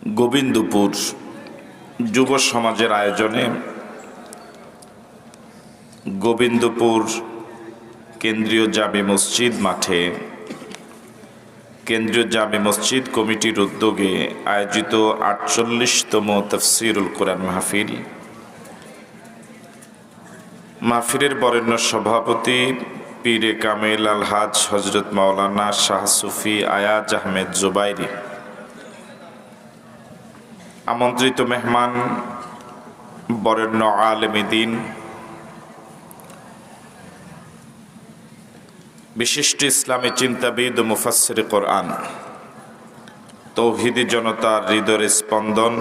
গোবিন্দপুর যুব সমাজের আয়োজনে গোবিন্দপুর কেন্দ্রীয় জামে মসজিদ মাঠে কেন্দ্রীয় জামে মসজিদ কমিটির উদ্যোগে আয়োজিত ৪৮তম তাফসীরুল কোরআন মাহফিলের বরেণ্য সভাপতি পীরে কামেল আলহাজ হজরত মাওলানা শাহ সুফি আয়াজ আহমেদ জুবাইরি, আমন্ত্রিত মেহমান বরেণ্য আলেম দ্বীন, বিশিষ্ট ইসলামী চিন্তাবিদ ও মুফাসসির কোরআন, তৌহিদি জনতার হৃদয়ের স্পন্দন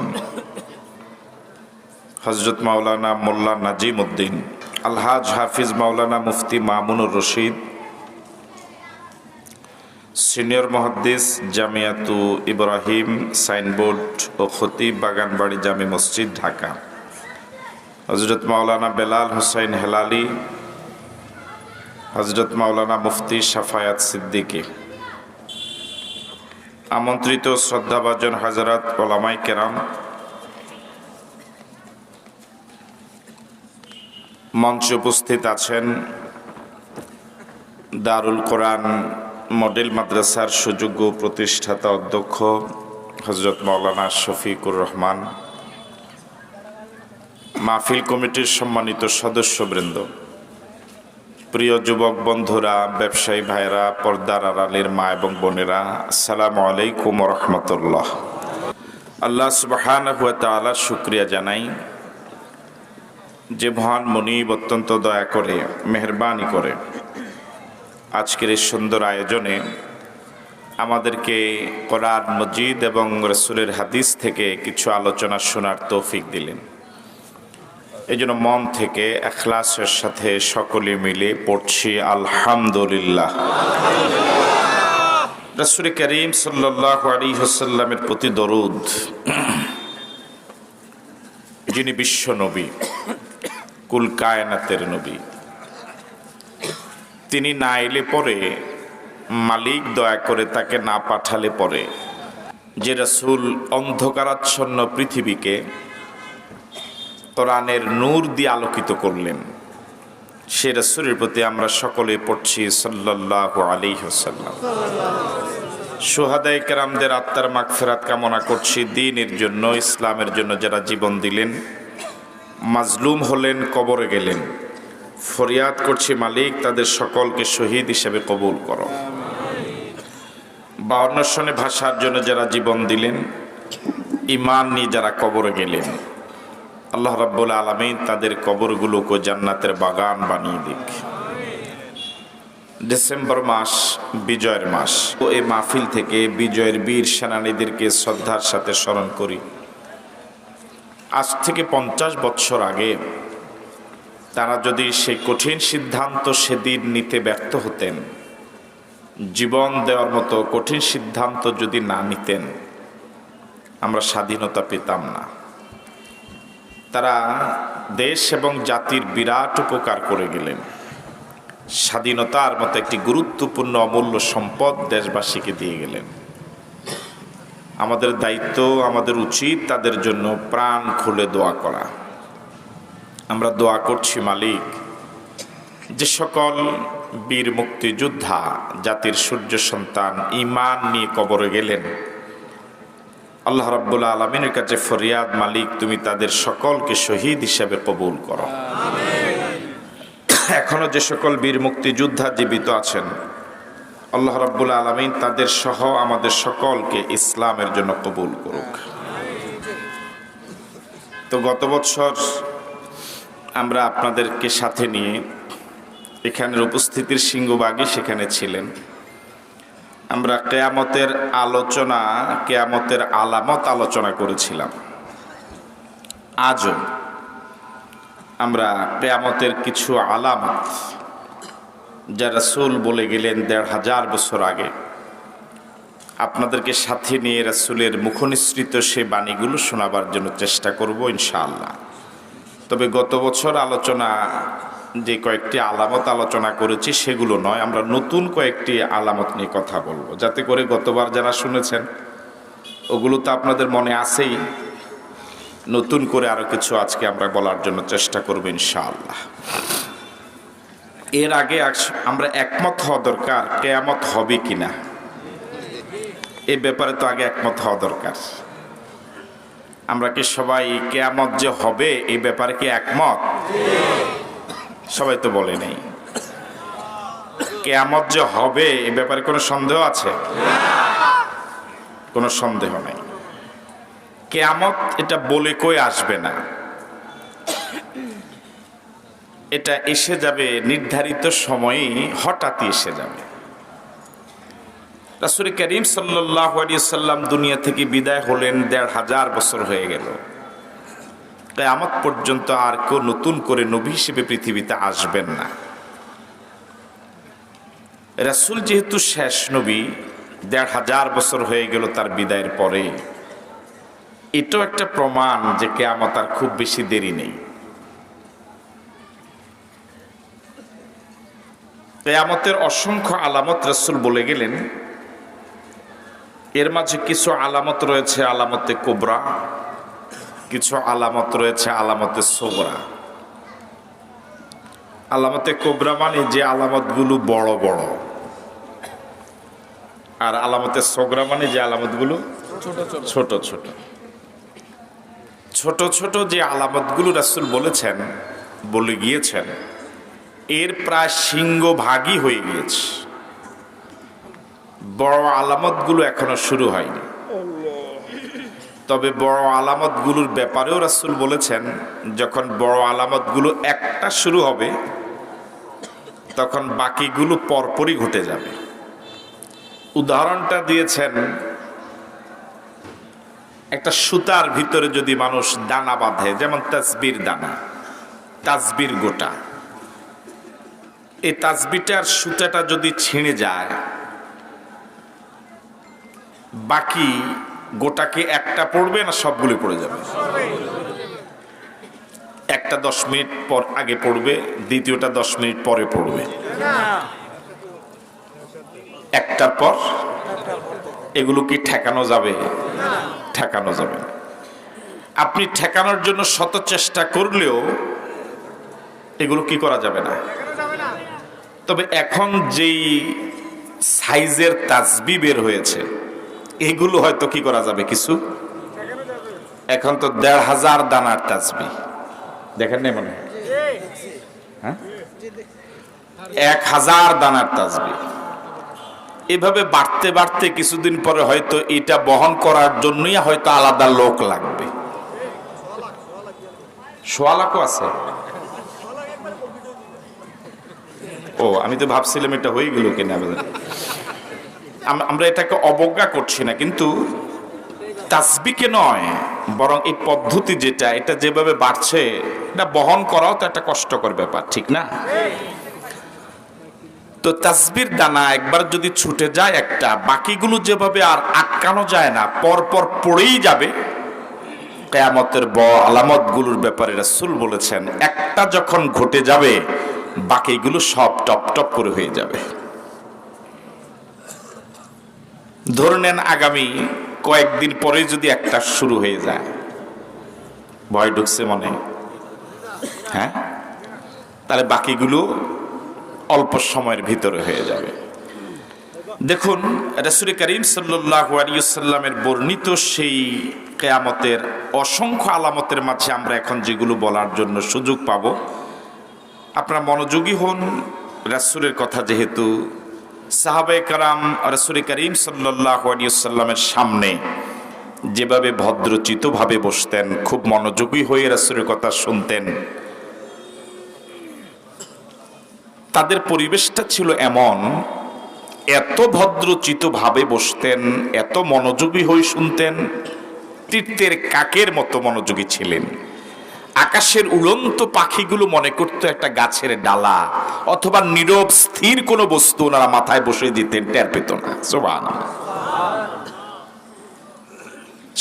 হজরত মাওলানা মোল্লা নাজিম উদ্দিন, আলহাজ হাফিজ মাওলানা মুফতি মামুনুর রশিদ, সিনিয়র মুহাদ্দিস জামিয়াতু ইব্রাহিম সাইনবোর্ড ও খতিব বাগানবাড়ি জামে মসজিদ ঢাকা, হজরত মাওলানা বেলাল হোসেন হেলালি, হজরত মাওলানা মুফতি শাফায়াত সিদ্দিকী, আমন্ত্রিত শ্রদ্ধাভাজন হাজরাত ওলামায়ে কেরাম, মঞ্চে উপস্থিত আছেন দারুল কোরআন মডেল মাদ্রাসার সুযোগ্য প্রতিষ্ঠাতা অধ্যক্ষ হজরত মাওলানা শফিকুর রহমান, মাহফিল কমিটির সম্মানিত সদস্যবৃন্দ, প্রিয় যুবক বন্ধুরা, ব্যবসায়ী ভাইরা, পর্দার আড়ালের মা এবং বোনেরা, আসসালামু আলাইকুম ওয়া রাহমাতুল্লাহ। আল্লাহ সুবহানাহু ওয়া তাআলার শুকরিয়া জানাই যে মহান মুনিব অত্যন্ত দয়া করে মেহেরবানি করে আজকের এই সুন্দর আয়োজনে আমাদেরকে কোরআন মজিদ এবং রাসূলের হাদিস থেকে কিছু আলোচনা শোনার তৌফিক দিলেন। এই জন্য মন থেকে ইখলাসের সাথে সকলে মিলে পড়ছি আলহামদুলিল্লাহ। রাসূল করিম সাল্লাল্লাহু আলাইহি ওয়াসাল্লামের প্রতি দরুদ, যিনি বিশ্ব নবী, কুল কায়নাতের নবী। তিনি না এলে পরে, মালিক দয়া করে তাকে না পাঠালে পরে, যে রাসূল অন্ধকারাচ্ছন্ন পৃথিবীকে কোরআনের নূর দিয়ে আলোকিত করলেন, সে রাসূলের প্রতি আমরা সকলে পড়ছি সাল্লাল্লাহু আলাইহি ওয়াসাল্লাম। শুহাদায়ে কেরামদের আত্মার মাগফিরাত কামনা করছি। দ্বীনের জন্য, ইসলামের জন্য যারা জীবন দিলেন, মাজলুম হলেন, কবরে গেলেন, ফরিয়াদ করছি মালিক তাদের সকলকে শহীদ হিসেবে কবুল করো। 52 সনে ভাষার জন্য যারা জীবন দিলেন, ঈমান নিয়ে যারা কবরে গেলেন, আল্লাহ রাব্বুল আলামিন তাদের কবরগুলোকে জান্নাতের বাগান বানিয়ে দিক। ডিসেম্বর মাস বিজয়ের মাস, ও এই মাহফিল থেকে বিজয়ের বীর সেনানীদেরকে শ্রদ্ধার সাথে স্মরণ করি। আজ থেকে 50 বছর আগে তারা যদি সেই কঠিন সিদ্ধান্ত সেদিন নিতে ব্যর্থ হতেন, জীবন দেওয়ার মতো কঠিন সিদ্ধান্ত যদি না নিতেন, আমরা স্বাধীনতা পেতাম না। তারা দেশ এবং জাতির বিরাট উপকার করে গেলেন। স্বাধীনতার মতো একটি গুরুত্বপূর্ণ অমূল্য সম্পদ দেশবাসীকে দিয়ে গেলেন। আমাদের দায়িত্ব, আমাদের উচিত তাদের জন্য প্রাণ খুলে দোয়া করা। আমরা দোয়া করছি মালিক, যে সকল বীর মুক্তিযোদ্ধা, জাতির সূর্য সন্তান, ঈমান নিয়ে কবরে গেলেন, আল্লাহ রাব্বুল আলামিনের কাছে ফরিয়াদ, মালিক তুমি তাদের সকলকে শহীদ হিসেবে কবুল করো। এখনো যে সকল বীর মুক্তিযোদ্ধা জীবিত আছেন, আল্লাহ রাব্বুল আলামিন তাদের সহ আমাদের সকলকে ইসলামের জন্য কবুল করুক। তো গত বছর আমরা আপনাদেরকে সাথে নিয়ে এখানের উপস্থিতির সিংহভাগই সেখানে ছিলেন। আমরা কিয়ামতের আলোচনা, কিয়ামতের আলামত আলোচনা করেছিলাম। আজও আমরা কিয়ামতের কিছু আলামত যা রাসূল বলে গেলেন ১৫০০ বছর আগে, আপনাদেরকে সাথে নিয়ে রাসূলের মুখনিসৃত সে বাণীগুলো শোনাবার জন্য চেষ্টা করব ইনশাআল্লাহ। তবে গত বছর আলোচনা যে কয়েকটি আলামত আলোচনা করেছি সেগুলো নয়, আমরা নতুন কয়েকটি আলামত নিয়ে কথা বলবো, যাতে করে গতবার যারা শুনেছেন ওগুলো তো আপনাদের মনে আছেই। নতুন করে আরো কিছু আজকে আমরা বলার জন্য চেষ্টা করব ইনশাআল্লাহ। এর আগে আমরা একমত হওয়া দরকার কিয়ামত হবে কিনা, এই ব্যাপারে তো আগে একমত হওয়া দরকার। আমরা কি সবাই কিয়ামত যে হবে এই ব্যাপারে কি একমত? সবাই তো বলে নেই। কিয়ামত যে হবে এই ব্যাপারে কোনো সন্দেহ আছে? কোনো সন্দেহ নেই। কিয়ামত এটা বলে কই আসবে না, এটা এসে যাবে নির্ধারিত সময়ে, হঠাৎই এসে যাবে। রাসূল করিম সাল্লাল্লাহু আলাইহি সাল্লাম দুনিয়া থেকে বিদায় হলেন ১৫০০ বছর হয়ে গেল। কিয়ামত পর্যন্ত আর কেউ নতুন করে নবী হিসেবে পৃথিবীতে আসবেন না। রাসূল যেহেতু শেষ নবী, ১৫০০ বছর হয়ে গেল তার বিদায়ের পরে, এটাও একটা প্রমাণ যে কিয়ামত আর খুব বেশি দেরি নেই। কিয়ামতের অসংখ্য আলামত রাসূল বলে গেলেন। এর মাঝে কিছু আলামত রয়েছে আলামতে কুবরা, কিছু আলামত রয়েছে আলামতে সুগরা। আলামতে কুবরা মানে যে আলামতগুলো বড় বড়, আর আলামতে সুগরা মানে যে আলামতগুলো ছোট ছোট। ছোট ছোট যে আলামতগুলো রাসূল বলেছেন, বলে গিয়েছেন, এর প্রায় সিংহভাগই হয়ে গিয়েছে। বড় আলামতগুলো এখনো শুরু হয়নি। তবে বড় আলামতগুলোর ব্যাপারেও রাসূল বলেছেন, যখন বড় আলামতগুলো একটা শুরু হবে তখন বাকিগুলো পরপরই ঘটে যাবে। উদাহরণটা দিয়েছেন, একটা সুতার ভিতরে যদি মানুষ দানা বাঁধে, যেমন তাসবির দানা, তাসবির গোটা, এই তাসবিটার সুতাটা যদি ছিঁড়ে যায়, বাকি গোটাকে একটা পড়বে না সবগুলি পড়ে যাবে? একটা 10 মিনিট পর আগে পড়বে, দ্বিতীয়টা 10 মিনিট পরে পড়বে, একটার পর। এগুলো কি ঠেকানো যাবে? ঠেকানো যাবে না। আপনি ঠেকানোর জন্য শত চেষ্টা করলেও এগুলো কি করা যাবে না। তবে এখন যেই সাইজের তাসবিহ বের হয়েছে, এগুলো হয়তো কি করা যাবে কিছু। এখন তো ১৫০০ দানার তাসবিহ, দেখেন নাই মনে হয়? হ্যাঁ, ১০০০ দানার তাসবিহ। এভাবে বাড়তে বাড়তে কিছুদিন পরে হয়তো এটা বহন করার জন্যই হয়তো আলাদা লোক লাগবে। ১৬ লাখও আছে? ও, আমি তো ভাবছিলাম এটা হয়ে গেল কিনা। আমরা এটাকে অবজ্ঞা করছি না, কিন্তু তাসবিহকে নয়, বরং এই পদ্ধতি যেটা, এটা যেভাবে বাড়ছে, এটা বহন করাও তো একটা কষ্টকর ব্যাপার, ঠিক না? তো তাসবির দানা একবার যদি ছুটে যায় একটা, বাকিগুলো যেভাবে আর আটকানো যায় না, পরপর পড়েই যাবে। কিয়ামতের বড় আলামতগুলোর ব্যাপারে রাসূল বলেছেন, একটা যখন ঘটে যাবে বাকিগুলো সব টপ টপ করে হয়ে যাবে। ধরে নেন আগামী কয়েকদিন পরে যদি একটা শুরু হয়ে যায়, ভয় ঢুকছে মনে? হ্যাঁ, তাহলে বাকিগুলো অল্প সময়ের ভিতরে হয়ে যাবে। দেখুন, রাসূল করিম সাল্লাল্লাহু আলাইহি ওয়াসাল্লামের বর্ণিত সেই কিয়ামতের অসংখ্য আলামতের মাঝে আমরা এখন যেগুলো বলার জন্য সুযোগ পাবো, আপনারা মনোযোগী হন। রাসূলের কথা যেহেতু, সাহাবায়ে কেরাম রাসূল করিম সাল্লাল্লাহু আলাইহি ওয়াসাল্লামের সামনে যেভাবে ভদ্রচিতভাবে বসতেন, খুব মনোযোগী হয়ে রাসূলের কথা শুনতেন, তাদের পরিবেশটা ছিল এমন, এত ভদ্রচিতভাবে বসতেন, এত মনোযোগী হয়ে শুনতেন, তীর্থের কাকের মতো মনোযোগী ছিলেন। আকাশের উড়ন্ত পাখিগুলো মনে করত একটা গাছের ডালা অথবা নীরব স্থির কোনো বস্তু ওনারা মাথায় বসে দিতেন, টের পেত না। সুবহানাল্লাহ।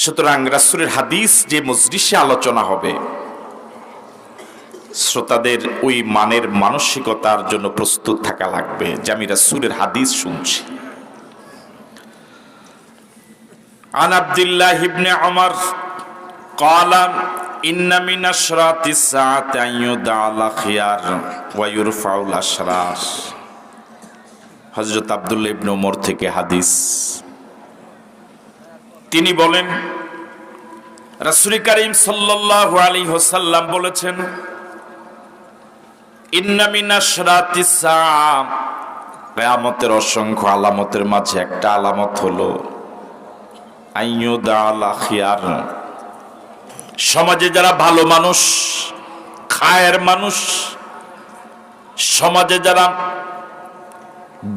সুতরাং রাসূলের হাদিস যে মজলিসে আলোচনা হবে, শ্রোতাদের ওই মানের মানসিকতার জন্য প্রস্তুত থাকা লাগবে যে আমি রাসূলের হাদিস শুনছি। আন আব্দুল্লাহ ইবনে উমর قال إن من أشراط الساعة أن يدعى الأخيار ويرفع الأشرار। হযরত আব্দুল্লাহ ইবনে উমর থেকে হাদিস, তিনি বলেন রাসূল করিম সাল্লাল্লাহু আলাইহি ওয়াসাল্লাম বলেছেন, ইন্না মিন আশরাতিস সাআ, কিয়ামতের অসংখ্য আলামতের মাঝে একটা আলামত হলো আইয়ুদা আল আখিয়ার, সমাজে যারা ভালো মানুষ, খায়ের মানুষ, সমাজে যারা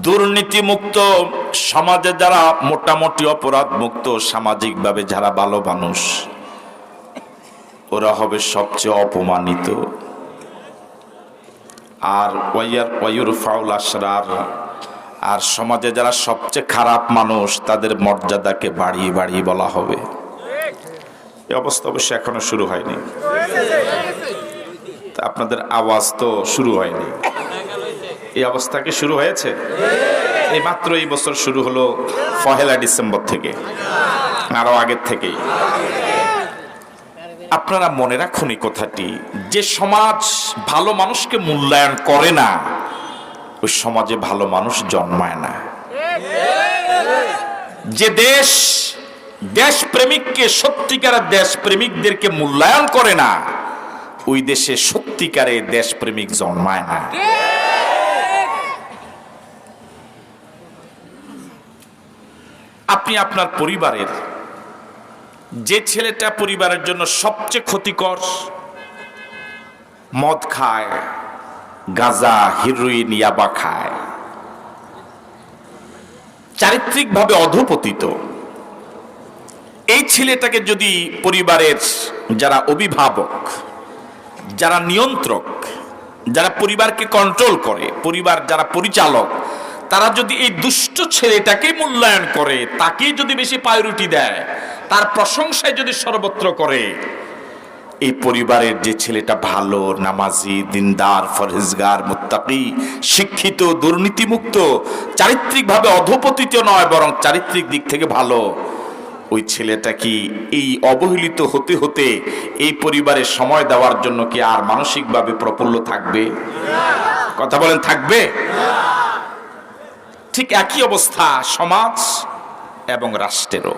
দুর্নীতি মুক্ত, সমাজে যারা মোটামুটি অপরাধ মুক্ত, সামাজিকভাবে যারা ভালো মানুষ, ওরা হবে সবচেয়ে অপমানিত। আর ওয়ায়ুরফাউল আশরার, আর সমাজে যারা সবচেয়ে খারাপ মানুষ, তাদের মর্যাদাকে বাড়িয়ে বাড়িয়ে বলা হবে। এই অবস্থা অবশ্য এখনো শুরু হয়নি, আপনাদের আওয়াজ তো শুরু হয়নি। এই অবস্থা কি শুরু হয়েছে? এই মাত্র এই বছর শুরু হলো, 1 ডিসেম্বর থেকে, আরো আগের থেকেই। আপনারা মনে রাখুন এই কথাটি, যে সমাজ ভালো মানুষকে মূল্যায়ন করে না, ওই সমাজে ভালো মানুষ জন্মায় না। যে দেশ দেশপ্রেমিককে, সত্যিকারের দেশপ্রেমিকদেরকে মূল্যায়ন করে না, ওই দেশে সত্যিকারের দেশপ্রেমিক জন্মায় না। আপনি আপনার পরিবারের যে ছেলেটা পরিবারের জন্য সবচেয়ে ক্ষতিকর, মদ খায়, গাঁজা, হিরোইন, ইয়াবা খায়, চারিত্রিকভাবে অধঃপতিত, এই ছেলেটাকে যদি পরিবারের যারা অভিভাবক, যারা নিয়ন্ত্রক, যারা পরিবারকে কন্ট্রোল করে, পরিবার যারা পরিচালক, তারা যদি এই দুষ্ট ছেলেটাকে মূল্যায়ন করে, তাকেই যদি বেশি প্রায়োরিটি দেয়, তার প্রশংসায় যদি সর্বত্র করে, এই পরিবারের যে ছেলেটা ভালো, নামাজি, দিনদার, ফরহেজগার, মুত্তাকি, শিক্ষিত, দুর্নীতিমুক্ত, চারিত্রিকভাবে অধঃপতিত নয়, বরং চারিত্রিক দিক থেকে ভালো, ওই ছেলেটা কি এই অবহেলিত হতে হতে এই পরিবারে সময় দেওয়ার জন্য কি আর মানসিকভাবে প্রফুল্ল থাকবে? কথা বলেন, থাকবে? ঠিক একই অবস্থা সমাজ এবং রাষ্ট্রেরও।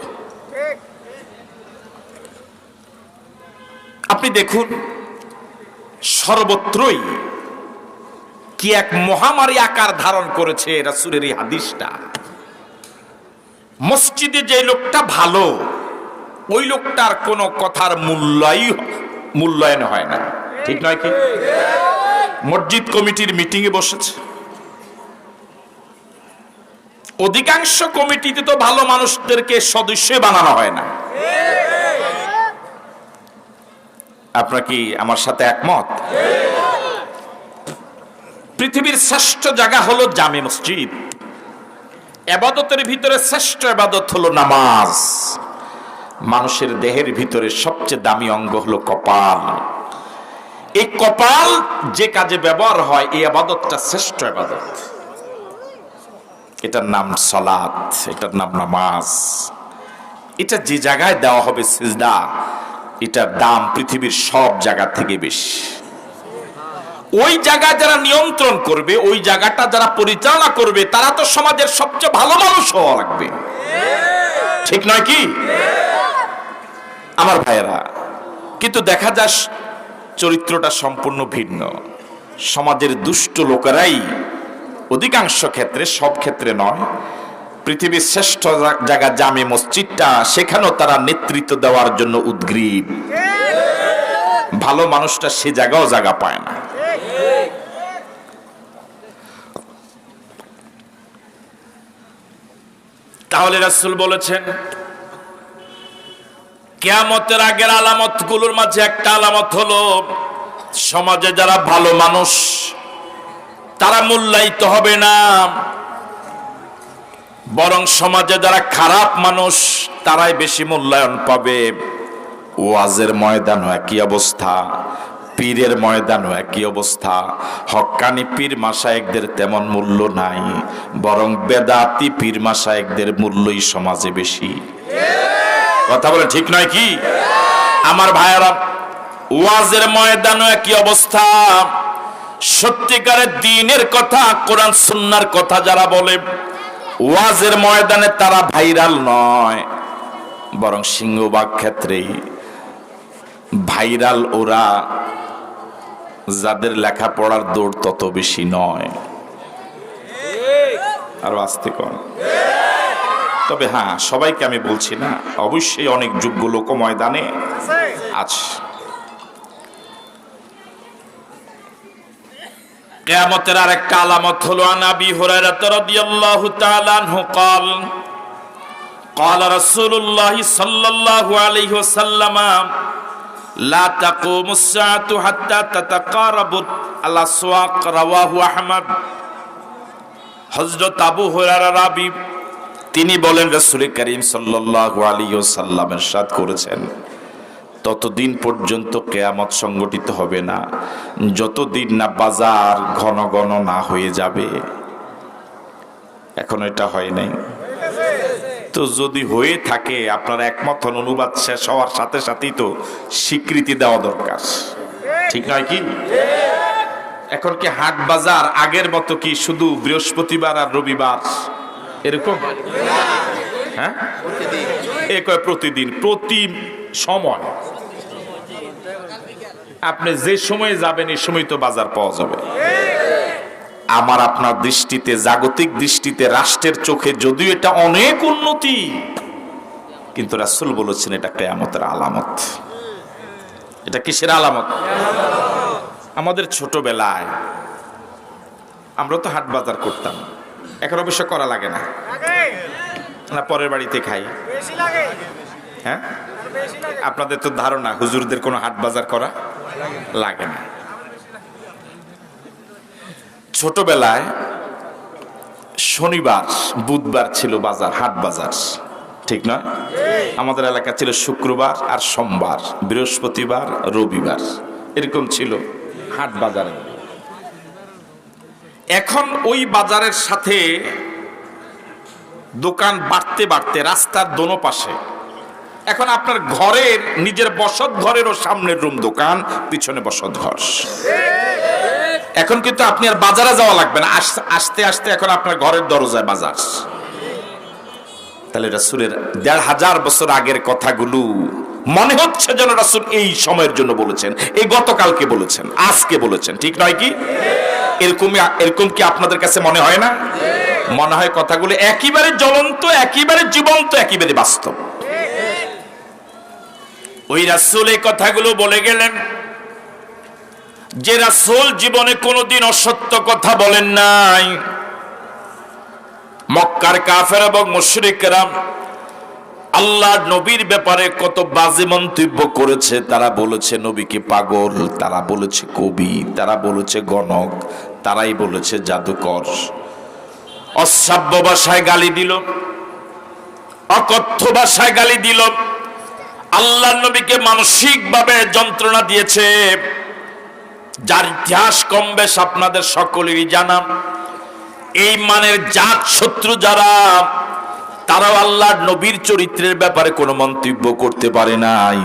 আপনি দেখুন, সর্বত্রই কি এক মহামারী আকার ধারণ করেছে রাসূলের এই হাদিসটা। মসজিদে যে লোকটা ভালো, ওই লোকটার কোনো কথার মূল্যায়ন হয় না, ঠিক নয় কি? মসজিদ কমিটির মিটিং এ বসেছে, অধিকাংশ কমিটিতে তো ভালো মানুষদেরকে সদস্য বানানো হয় না। আপনারা কি আমার সাথে একমত? পৃথিবীর শ্রেষ্ঠ জায়গা হলো জামে মসজিদ। ইবাদতের ভিতরে শ্রেষ্ঠ ইবাদত হলো নামাজ। মানুষের দেহের ভিতরে সবচেয়ে দামি অঙ্গ হলো কপাল। এই কপাল যে কাজে ব্যবহার হয়, এই ইবাদতটা শ্রেষ্ঠ ইবাদত। এটার নাম সালাত, এটার নাম নামাজ। এটা যে জায়গায় দেওয়া হবে সিজদা, এটার দাম পৃথিবীর সব জায়গা থেকে বেশি। ওই জায়গা যারা নিয়ন্ত্রণ করবে, ওই জায়গাটা যারা পরিচালনা করবে, তারা তো সমাজের সবচেয়ে ভালো মানুষ হওয়া লাগবে, ঠিক নয় কি আমার ভাইয়েরা? কিন্তু দেখা যায় চরিত্রটা সম্পূর্ণ ভিন্ন। সমাজের দুষ্ট লোকেরাই অধিকাংশ ক্ষেত্রে, সব ক্ষেত্রে নয়, পৃথিবীর শ্রেষ্ঠ জায়গা জামে মসজিদটা, সেখানেও তারা নেতৃত্ব দেওয়ার জন্য উদ্গ্রীব। ভালো মানুষটা সে জায়গাও জায়গা পায় না। তাহলে রাসূল বলেছেন, কিয়ামতের আগের আলামতগুলোর মাঝে একটা আলামত হলো, সমাজে যারা ভালো মানুষ তারা মূল্যায়িত হবে না, বরং সমাজে যারা খারাপ মানুষ তারাই বেশি মূল্যায়ন পাবে। ওয়াজের ময়দানও একই অবস্থা, পীরের ময়দানও একই অবস্থা। হক্কানি পীর মাশায়েখদের তেমন মূল্য নাই, বরং বেদাতি পীর মাশায়েখদের মূল্যই সমাজে বেশি। কথা বলে ঠিক নয় কি? আমার ভাইয়েরা, ওয়াজের ময়দানও একই অবস্থা। সত্যিকারের দ্বীনের কথা, কোরআন সুন্নাহর কথা যারা বলে, ওয়াজের ময়দানে তারা ভাইরাল নয়, বরং সিংহভাগ ক্ষেত্রেই ভাইরাল ওরা যাদের লেখাপড়ার দৌড় তত বেশি নয়। আরো আস্তে কর। তবে হ্যাঁ, সবাইকে আমি বলছি না, অবশ্যই অনেক যোগ্য লোক ময়দানে আছে। কিয়ামতের আরেকটা আলামত হলো, আন আবি হুরায়রা রাদিয়াল্লাহু তাআলা আনহু قال قال رسول الله صلى الله عليه وسلم لا تقوم الساعة حتى تتقارب الأسواق رواه أحمد। হযরত আবু হুরায়রা রাবী, তিনি বলেন রাসূল করিম সাল্লাল্লাহু আলাইহি ওয়াসাল্লাম ইরশাদ করেছেন, ততদিন পর্যন্ত কিয়ামত সংগঠিত হবে না যতদিন না বাজার ঘন ঘন না হয়ে যাবে। এখন এটা হয় নাই তো, যদি হয়ে থাকে আপনার একমত হন, অনুবাদ শেষ হওয়ার সাথে সাথেই তো স্বীকৃতি দেওয়া দরকার, ঠিক নয় কি? এখন কি হাট বাজার আগের মতো কি শুধু বৃহস্পতিবার আর রবিবার এরকম? হ্যাঁ, এ কয় প্রতিদিন, প্রতি সময়। আপনি যে সময়ে যাবেন এই সময় তো বাজার পাওয়া যাবে। আমার আপনার দৃষ্টিতে, জাগতিক দৃষ্টিতে, রাষ্ট্রের চোখে যদিও এটা অনেক উন্নতি, কিন্তু রাসূল বলেছেন এটা কিয়ামতের আলামত। এটা কিসের আলামত? আমাদের ছোটবেলায় আমরা তো হাট বাজার করতাম, এখন অবশ্য করা লাগে না, না পরের বাড়িতে খাই। হ্যাঁ, আপনাদের তো ধারণা হুজুরদের কোনো হাট বাজার করা লাগে না। ছোটবেলায় শনিবার বুধবার ছিল বাজার, হাট বাজার, ঠিক নয়? আমাদের এলাকা ছিল শুক্রবার আর সোমবার, বৃহস্পতিবার রবিবার, এরকম ছিল হাট বাজার। এখন ওই বাজারের সাথে দোকান বাড়তে বাড়তে রাস্তার দোনো পাশে, এখন আপনার ঘরের নিজের বসত ঘরেরও সামনের রুম দোকান, পিছনে বসত ঘর। এখন কিন্তু আপনি আর বাজারে যাওয়া লাগবে না, আস্তে আস্তে এখন আপনার ঘরের দরজায় বাজার। তাহলে রাসূলের ১৫০০ বছর আগের কথাগুলো মনে হচ্ছে যেন রাসূল এই সময়ের জন্য বলেছেন, এই গতকালকে বলেছেন, আজকে বলেছেন, ঠিক নয় কি? এরকম কি আপনাদের কাছে মনে হয় না? মনে হয় কথাগুলো একেবারে জ্বলন্ত, একেবারে জীবন্ত, একেবারে বাস্তব। ওই রাসূল এই কথাগুলো বলে গেলেন, যে রাসূল জীবনে কোনোদিন অসত্য কথা বলেন নাই। মক্কার কাফের এবং মুশরিকরা আল্লাহর নবীর ব্যাপারে কত বাজে মন্তব্য করেছে। তারা বলেছে নবীকে পাগল, তারা বলেছে কবি, তারা বলেছে গণক, তারাই বলেছে জাদুকর। অশ্রাব্য ভাষায় গালি দিল, অকথ্য ভাষায় গালি দিল, আল্লাহর নবীকে মানসিকভাবে যন্ত্রণা দিয়েছে, যার ইতিহাস কম বেশ আপনাদের সকলেরই জানা। এই মানের জাত শত্রু যারা, তারাও আল্লাহর নবীর চরিত্রের ব্যাপারে কোনো মন্তব্য করতে পারে নাই।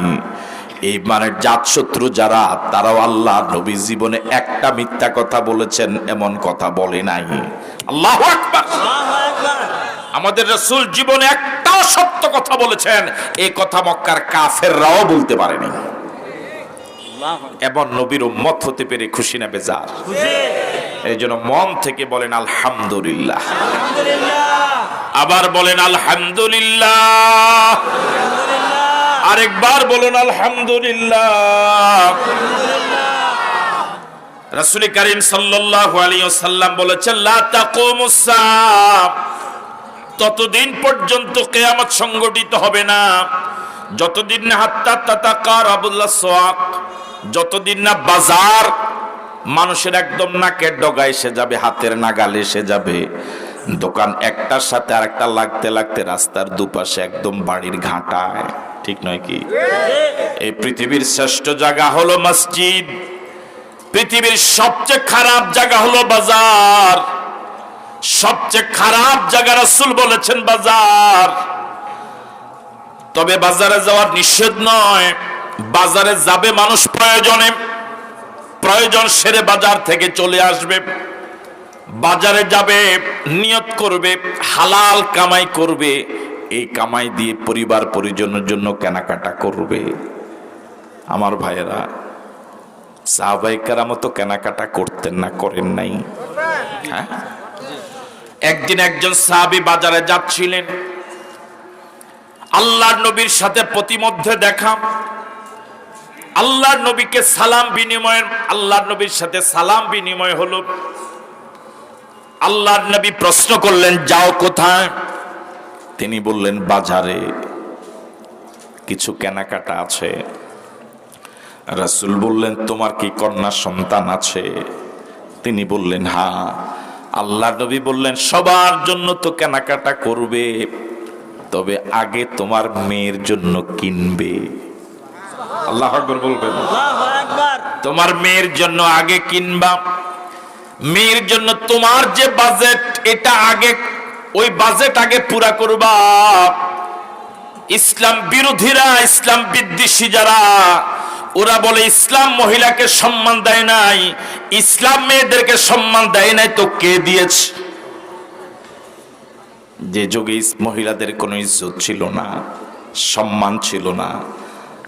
এই মানের জাত শত্রু যারা, তারাও আল্লাহর নবী জীবনে একটা মিথ্যা কথা বলেছেন এমন কথা বলে নাই। আল্লাহু আকবার। আমাদের রাসূল জীবনে একটাও সত্য কথা বলেছেন, এই কথা মক্কার কাফেররাও বলতে পারেনি। এমন নবীর উম্মত হতে পেরে খুশি না বেজার? এই জন্য মন থেকে বলেন আলহামদুলিল্লাহ, আবার বলেন আলহামদুলিল্লাহ, আরেকবার বলুন আলহামদুলিল্লাহ। রাসূল করিম সাল্লাল্লাহু আলাইহি ওয়াসাল্লাম বলেছেন, লা তাকুমুস সাআহ, ততদিন পর্যন্ত কিয়ামত সংগঠিত হবে না যতদিন না হাত্তা তাতাকারাবুল আসওয়াক, যতদিন না বাজার মানুষের একদম নাকের ডগা এসে যাবে, হাতের নাগালে এসে যাবে। দোকান একটার সাথে আরেকটা লাগতে লাগতে রাস্তার দুপাশে একদম বাড়ির ঘাটায়, ঠিক নয় কি? এই পৃথিবীর শ্রেষ্ঠ জায়গা হলো মসজিদ, পৃথিবীর সবচেয়ে খারাপ জায়গা হলো বাজার, সবচেয়ে খারাপ জায়গা রাসূল বলেছেন বাজার। তবে বাজারে যাওয়ার নিষেধ নয়। বাজারে যাবে মানুষ প্রয়োজনে, প্রয়োজন সেরে বাজার থেকে চলে আসবে। বাজারে যাবে, নিয়ত করবে হালাল কামাই করবে, এই কামাই দিয়ে পরিবার পরিজনের জন্য কেনাকাটা করবে। আমার ভাইয়েরা, সাহাবায়ে কেরামও তো কেনাকাটা করতেন না, করেন নাই? হ্যাঁ, একদিন একজন সাহাবী বাজারে যাচ্ছিলেন, আল্লাহর নবীর সাথে প্রতিমধ্যে দেখা। আল্লাহর নবীকে সালাম বিনিময়, আল্লাহর নবীর সাথে সালাম বিনিময় হলো। আল্লাহর নবী প্রশ্ন করলেন, যাও কোথায়? তিনি বললেন, বাজারে, কিছু কেনাকাটা আছে। রাসূল বললেন, তোমার কি কন্যা সন্তান আছে? তিনি বললেন, হ্যাঁ। আল্লাহর নবী বললেন, সবার জন্য তো কেনাকাটা করবে, তবে আগে তোমার মেয়ের জন্য কিনবে। আল্লাহু আকবার বলবেন। তোমার মেয়ের জন্য আগে কিনবা। মেয়ের জন্য তোমার যে বাজেট, এটা আগে, ওই বাজেট আগে পুরা করবা। ইসলাম বিরোধীরা, ইসলাম বিদ্বেষী যারা, ওরা বলে ইসলাম মহিলাকে সম্মান দেয় নাই, ইসলাম মেয়েদেরকে সম্মান দেয় নাই, তো কে দিয়েছে? যে যুগে মহিলাদের কোনো ইজ্জত ছিল না, সম্মান ছিল না,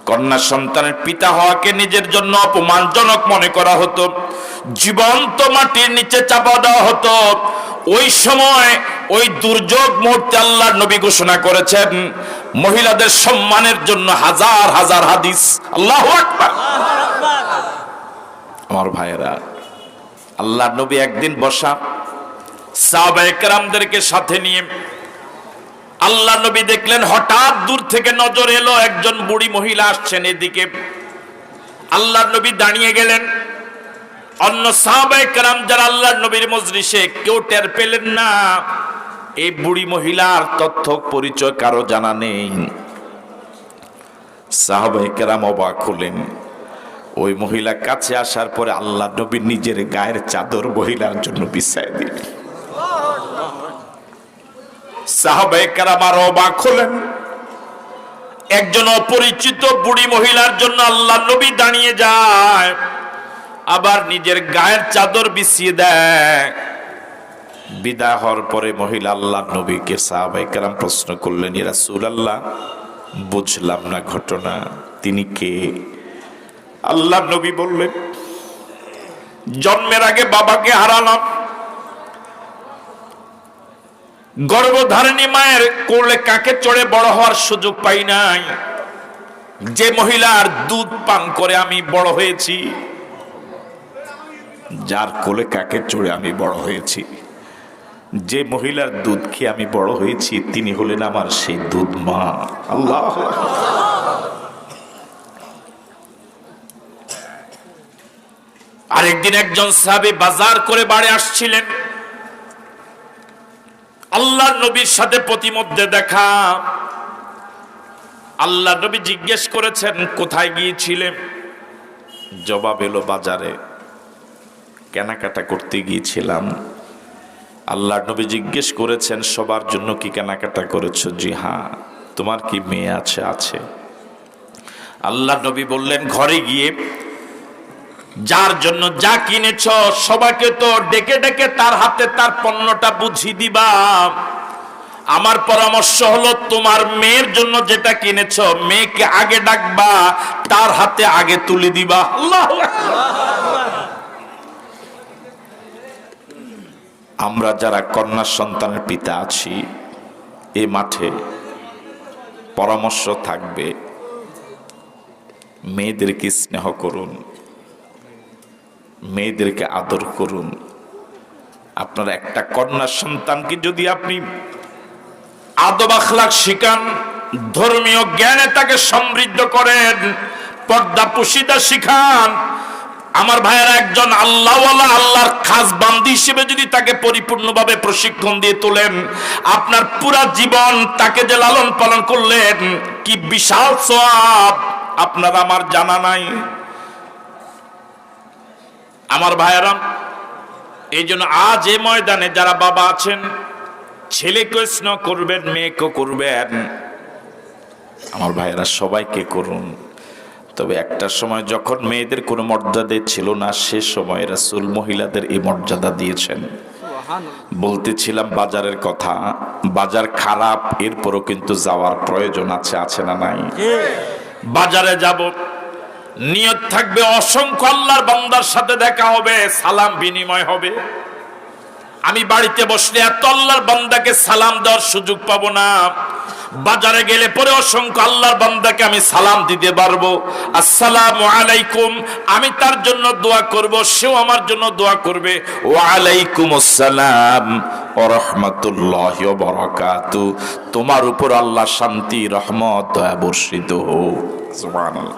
কন্যা সন্তানের পিতা হওয়াকে নিজের জন্য অপমানজনক মনে করা হতো, জীবন্ত মাটির নিচে চাপা দেওয়া হতো। ওই সময় ওই দুর্যোগ মুহূর্তে আল্লাহর নবী ঘোষণা করেছেন, মহিলাদের সম্মানের জন্য হাজার হাজার হাদিস। আল্লাহু আকবার। আমার ভাইয়েরা, আল্লাহর নবী একদিন বসা সাহাবায়ে কেরামদেরকে সাথে নিয়ে, আল্লাহর নবী দেখলেন হঠাৎ দূর থেকে নজর এলো, একজন বুড়ি মহিলা আসছেন এদিকে। আল্লাহর নবী দাঁড়িয়ে গেলেন। অন্য সাহাবায়ে কেরাম যারা আল্লাহর নবীর মজলিসে, কেউ টের পেলেন না এই বুড়ি মহিলার তথ্য পরিচয় কারো জানা নেই। সাহাবায়ে কেরাম অবাক হলেন। ওই মহিলা কাছে আসার পরে আল্লাহর নবী নিজের গায়ের চাদর মহিলার জন্য বিছায় দিলেন। সাহাবায়ে কেরাম আরো অবাক হলেন। একজন অপরিচিত বুড়ি মহিলার জন্য আল্লাহর নবী দাঁড়িয়ে যায়, আবার নিজের গায়ের চাদর বিছিয়ে দেয়। বিদায় হওয়ার পরে মহিলা আল্লাহর নবীকে, সাহাবায়ে কেরাম প্রশ্ন করলেন, ইয়া রাসূলুল্লাহ, বুঝলাম না ঘটনা, তিনি কে? আল্লাহর নবী বললেন, জন্মের আগে বাবাকে হারালাম, গর্ভধারিণী মায়ের কোলে কাকে চড়ে বড় হওয়ার সুযোগ পাই নাই। যে মহিলার দুধ পান করে আমি বড় হয়েছি, যার কোলে কাকে চড়ে আমি বড় হয়েছি, যে মহিলার দুধ খেয়ে আমি বড় হয়েছি, তিনি হলেন আমার সেই দুধ মা। আল্লাহ। আরেকদিন একজন সাহাবী বাজার করে বাড়ি আসছিলেন, আল্লাহর নবীর সাথে প্রতিমধ্যে দেখা। আল্লাহর নবী জিজ্ঞেস করেছেন, কোথায় গিয়েছিলেন? জবাব এলো, বাজারে কেনাকাটা করতে গিয়েছিলাম। আল্লাহর নবী জিজ্ঞেস করেছেন, সবার জন্য কি কেনাকাটা করেছো? জি হ্যাঁ। তোমার কি মেয়ে আছে? আছে। আল্লাহর নবী বললেন, ঘরে গিয়ে যার জন্য যা কিনেছ সবাইকে তো ডেকে ডেকে তার হাতে তার পণ্যটা বুঝিয়ে দিবা। আমার পরামর্শ হলো, তোমার মেয়ের জন্য যেটা কিনেছ, মেয়েকে আগে ডাকবা, তার হাতে আগে তুলে দিবা। আল্লাহু আকবার। আমরা যারা কন্যা সন্তানের পিতা আছি, এই মাঠে পরামর্শ থাকবে, মেয়েদেরকে স্নেহ করুন, মেয়েদেরকে আদর করুন। আপনার একটা কন্যা সন্তানকে যদি আপনি আদব আখলাক শিখান, ধর্মীয় জ্ঞানে তাকে সমৃদ্ধ করেন, পর্দা পুশিদা শিখান, আমার ভাইয়েরা, একজন আল্লাহওয়ালা, আল্লাহর খাস বান্দি হিসেবে যদি তাকে পরিপূর্ণভাবে প্রশিক্ষণ দিয়ে তোলেন, আপনার পুরা জীবন তাকে যে লালন পালন করলেন, কি বিশাল সওয়াব আপনার আমার জানা নাই। আমার ভাইয়েরা, এই জন্য আজ এই ময়দানে যারা বাবা আছেন, ছেলেকে স্নেহ করবেন, মেয়েকে করবেন। আমার ভাইয়েরা সবাইকে করুন। তবে একটা সময় যখন মেয়েদের কোনো মর্যাদা ছিল না, সে সময় রাসূল মহিলাদের এই মর্যাদা দিয়েছেন। বলতেছিলাম বাজারের কথা, বাজার খারাপ, এরপরও কিন্তু যাওয়ার প্রয়োজন আছে, আছে না নাই? বাজারে যাব, নিয়ত থাকবে অসংখ্য আল্লাহর বান্দার সাথে দেখা হবে, সালাম বিনিময় হবে। আমি বাড়িতে বসলে এত আল্লাহর বান্দাকে সালাম দেওয়ার সুযোগ পাবো না, বাজারে গেলে পরে অসংখ্য আল্লাহর বান্দাকে আমি সালাম দিতে পারবো। আসসালামু আলাইকুম, আমি তার জন্য দোয়া করব, সেও আমার জন্য দোয়া করবে। ওয়া আলাইকুম আসসালাম ওয়া রাহমাতুল্লাহি ওয়া বারাকাতু, তোমার উপর আল্লাহ শান্তি রহমত দয়া বর্ষিত হোক। সুবহানাল্লাহ।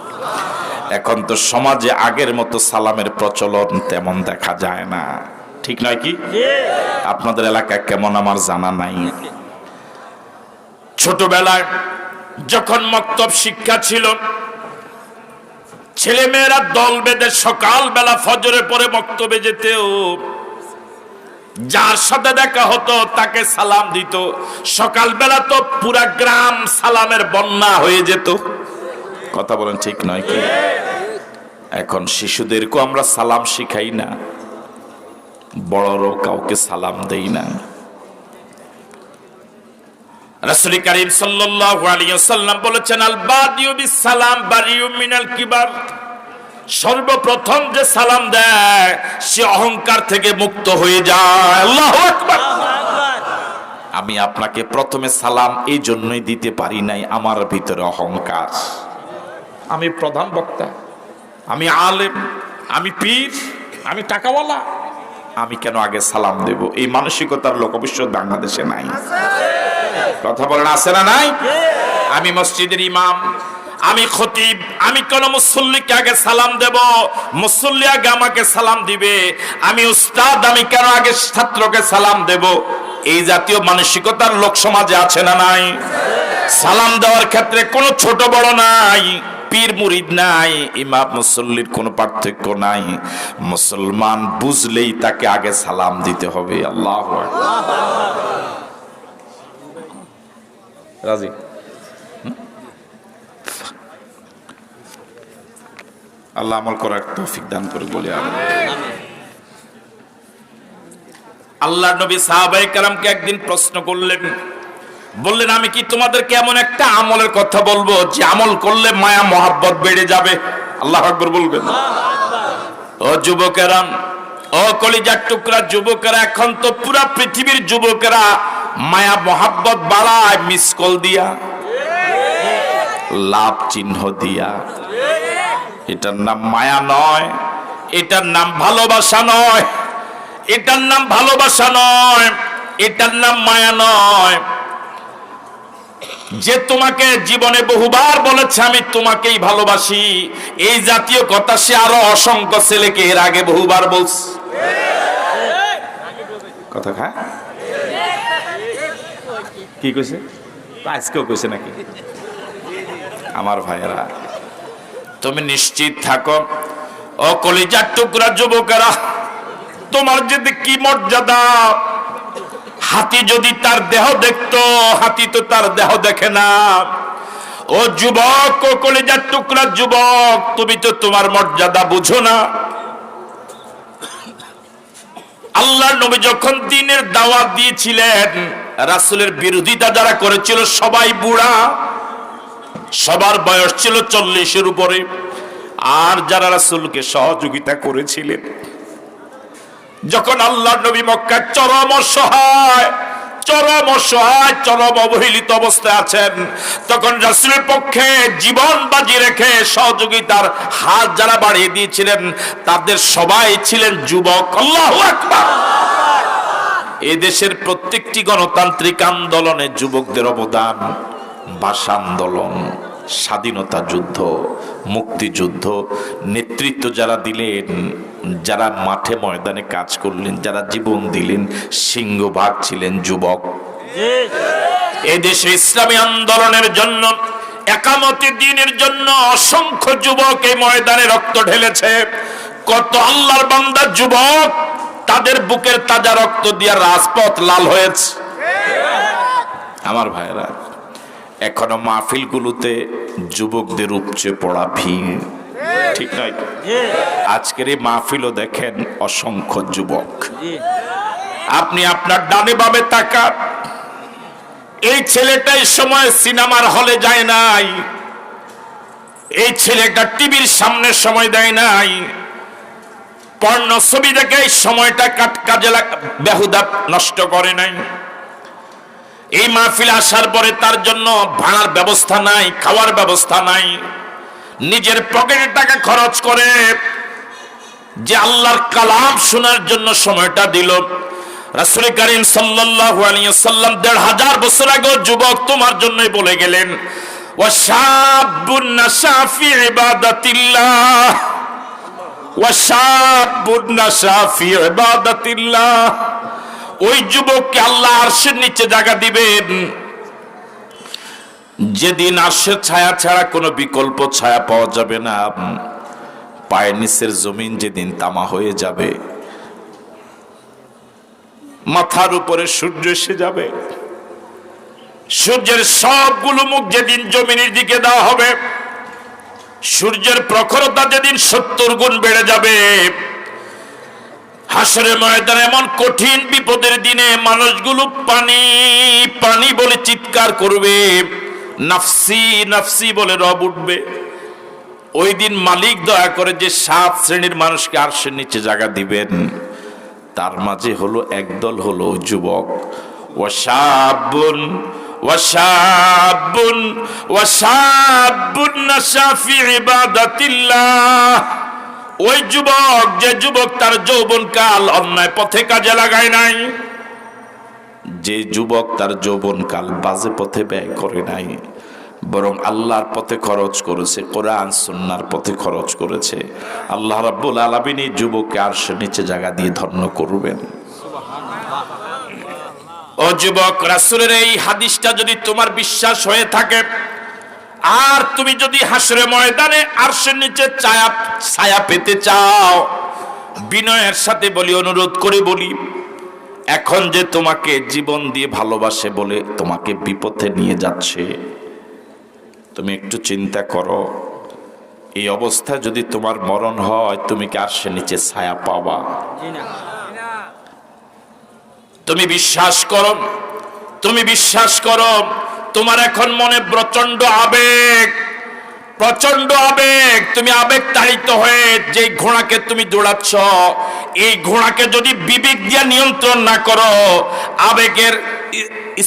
এখন তো সমাজে আগের মতো সালামের প্রচলন তেমন দেখা যায় না, ঠিক নয় কি? আপনাদের এলাকায় কেমন আমার জানা নাই। ছোটবেলায় যখন মক্তব শিক্ষা ছিল, ছেলে মেয়েরা দল বেঁধে সকালবেলা ফজরের পরে মক্তবে যেতেও, যার সাথে দেখা হতো তাকে সালাম দিত। সকালবেলা তো পুরা গ্রাম সালামের বন্যা হয়ে যেত। কথা বলেন ঠিক নয় কি? এখন শিশুদেরকেও আমরা সালাম শিখাই না, বড়রাও কাউকে সালাম দেই না। রাসূল কারীম সাল্লাল্লাহু আলাইহি ওয়াসাল্লাম বলেছেন, আল বাদিউ বিস সালাম বারিউ মিনাল কিবার, সর্বপ্রথম যে সালাম দেয় সে অহংকার থেকে মুক্ত হয়ে যায়। আল্লাহু আকবার। আমি আপনাকে প্রথমে সালাম এই জন্যই দিতে পারি নাই, আমার ভিতরে অহংকার। আমি প্রধান বক্তা, আমি আলেম, আমি পীর, আমি টাকাওয়ালা, আমি কেন আগে সালাম দেব? এই মানসিকতার লোক অবশ্য বাংলাদেশে নাই। কথা বলেন, আছে না নাই? আমি মসজিদের ইমাম, আমি খতিব, আমি কোন মুসল্লিকে আগে সালাম দেব? মুসল্লি আগে আমাকে সালাম দিবে। আমি উস্তাদ, আমি কেন আগে ছাত্রকে সালাম দেব? এই জাতীয় মানসিকতার লোক সমাজে আছে না নাই? সালাম দেওয়ার ক্ষেত্রে কোনো ছোট বড় নাই, পীর মুরিদ নাই, ইমাম মুসল্লির কোনো পার্থক্য নাই। মুসলমান বুঝলেই তাকে আগে সালাম দিতে হবে। আল্লাহু আকবার। রাজি? আল্লাহ আমল করার তৌফিক দান করে বলি আমিন। আল্লাহর নবী সাহাবায়ে কেরামকে একদিন প্রশ্ন করলেন, বললেন, আমি কি তোমাদেরকে এমন একটা আমলের কথা বলবো যে আমল করলে মায়া মহাব্বত বেড়ে যাবে? আল্লাহু আকবার বলবেন। ও যুবকেরা, ও কলিজার টুকরা যুবকেরা, এখন তো পুরা পৃথিবীর যুবকেরা মায়া মহাব্বত বাড়ায় মিস কল দিয়া, লাভ চিহ্ন দিয়া। এটার নাম মায়া নয়, এটার নাম ভালোবাসা নয়, এটার নাম ভালোবাসা নয়, এটার নাম মায়া নয়। যে তোমাকে জীবনে বহুবার বলেছে আমি তোমাকেই ভালোবাসি, এই জাতীয় কথা সে আরো অসংখ্য ছেলেকে এর আগে বহুবার বলছে। কথা খা কি কইছে? আজকেও কইছে নাকি? আমার ভাইয়েরা, তুমি নিশ্চিত থাকো, ও কলিজার টুকরা যুবকেরা, তোমার যদি কি মর্যাদা। হাতি যদি তার দেহ দেখতো, হাতি তো তার দেহ দেখে না। ও যুবক, ও কলিজার টুকরা যুবক, তুমি তো তোমার মর্যাদা বুঝো না। আল্লাহর নবী যখন দ্বীনের দাওয়াত দিয়েছিলেন, রাসূলের বিরোধিতা যারা করেছিল সবাই বুড়া, সবার বয়স ছিল 40-এর উপরে। আর যারা রাসূলকে সহযোগিতা করেছিলেন, যখন আল্লাহর নবী মক্কায় চরম অসহায়, চরম অবহেলিত অবস্থায় আছেন, তখন রাসূলের পক্ষে জীবন বাজি রেখে সহযোগিতার হাত যারা বাড়িয়ে দিয়েছিলেন, তাদের সবাই ছিলেন যুবক। আল্লাহু আকবার। এই দেশের প্রত্যেকটি গণতান্ত্রিক আন্দোলনে যুবকদের অবদান, ভাষা আন্দোলন, স্বাধীনতা যুদ্ধ, মুক্তিযুদ্ধ, নেতৃত্ব যারা দিলেন, যারা মাঠে ময়দানে কাজ করলেন, যারা জীবন দিলেন, সিংহভাগ ছিলেন যুবক। এই দেশে ইসলামী আন্দোলনের জন্য, একামতে দ্বীনের জন্য অসংখ্য যুবক এই ময়দানে রক্ত ঢেলেছে। কত আল্লাহর বান্দা যুবক, তাদের বুকের তাজা রক্ত দিয়ে রাজপথ লাল হয়েছে। আমার ভাইরা, এখনো মাহফিলগুলোতে যুবকদের উপচে পড়া ভিড়, ঠিক নয়? আজকের এই মাহফিলও দেখেন অসংখ্য যুবক। আপনি আপনার ডানে বামে তাকান, এই ছেলেটাই সময় সিনেমার হলে যায় নাই, এই ছেলেটা টিভির সামনে সময় দেয় নাই, পর্ণ ছবি দেখে সময়টা কাজে বেহুদা নষ্ট করে নাই। এই মাহফিল আসার পরে তার জন্য ভাড়ার ব্যবস্থা নাই, খাওয়ার ব্যবস্থা নাই, নিজের পকেটে টাকা খরচ করে যে আল্লাহর কালাম শোনার জন্য সময়টা দিল। রাসূল করিম সাল্লাল্লাহু আলাইহি ওয়াসাল্লাম ১৫০০ বছর আগে যুবক তোমার জন্যই বলে গেলেন, ওয়াশাবুন নাশা ফি ইবাদাতিল্লাহ, ওয়াশাবুন নাশা ফি ইবাদাতিল্লাহ। ওই যুবককে আল্লাহ আরশের নিচে জায়গা দিবেন যেদিন আরশের ছায়া ছাড়া কোনো বিকল্প ছায়া পাওয়া যাবে না। পায়ের নিচের জমিন যেদিন তামা হয়ে যাবে, মাথার উপরে সূর্য এসে যাবে, সূর্যের সবগুলো মুখ যেদিন জমিনের দিকে দেওয়া হবে, সূর্যের প্রখরতা যেদিন ৭০ গুণ বেড়ে যাবে, হাসরের ময়দানে এমন কঠিন বিপদের দিনে মানুষগুলো পানি পানি বলে চিৎকার করবে, নাফসি নাফসি বলে রব উঠবে। ওই দিন মালিক দয়া করে যে ৭ শ্রেণীর মানুষকে আরশের নিচে জায়গা দিবেন, তার মাঝে হলো একদল হলো যুবক। ওয়াশাবুন ওয়াশাবুন ওয়াশাবুন নাশা ফি ইবাদাতিল্লাহ। ওই যুবক, যে যুবক তার যৌবনকাল অন্যায় পথে কাজে লাগায় নাই, যে যুবক তার যৌবনকাল বাজে পথে ব্যয় করে নাই, বরং আল্লাহর পথে খরচ করেছে, কোরআন সুন্নাহর পথে খরচ করেছে, আল্লাহ রাব্বুল আলামিন এই যুবককে আরশের নিচে জায়গা দিয়ে ধন্য করবেন। ও যুবক, রাসূলের এই হাদিসটা যদি তোমার বিশ্বাস হয়ে থাকে, আর তুমি যদি হাসরে ময়দানে আরশের নিচে ছায়া পেতে চাও, বিনয়ের সাথে বলি, অনুরোধ করে বলি, এখন যে তোমাকে জীবন দিয়ে ভালোবাসে বলে তোমাকে বিপথে নিয়ে যাচ্ছে, তুমি একটু চিন্তা করো, এই অবস্থা যদি তোমার মরণ হয়, তুমি কি আরশের নিচে ছায়া পাবা? তুমি বিশ্বাস করো, তুমি বিশ্বাস করো, তোমার এখন মনে প্রচন্ড আবেগ, প্রচন্ড আবেগ, তুমি আবেগ তাড়িত হয়ে যে ঘোড়াকে তুমি দৌড়াচ্ছ, এই ঘোড়াকে যদি বিবেক দিয়ে নিয়ন্ত্রণ না করো, আবেগের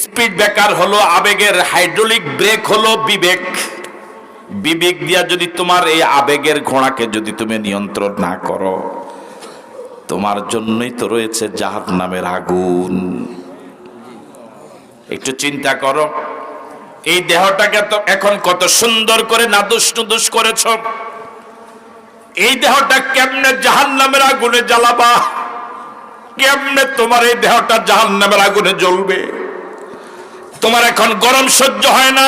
স্পিড ব্রেকার হলো, আবেগের হাইড্রোলিক ব্রেক হলো বিবেক। বিবেক দিয়া যদি তোমার এই আবেগের ঘোড়াকে যদি তুমি নিয়ন্ত্রণ না করো, তোমার জন্যই তো রয়েছে জাহান্নামের আগুন। একটু চিন্তা করো, এই দেহটাকে তো এখন কত সুন্দর করে নাদুস নুদুস করেছ, এই দেহটা কেমনে জাহান্নামের আগুনে জ্বালাবা? কেমনে তোমার এই দেহটা জাহান্নামের আগুনে জ্বলবে? তোমার এখন গরম সহ্য হয় না,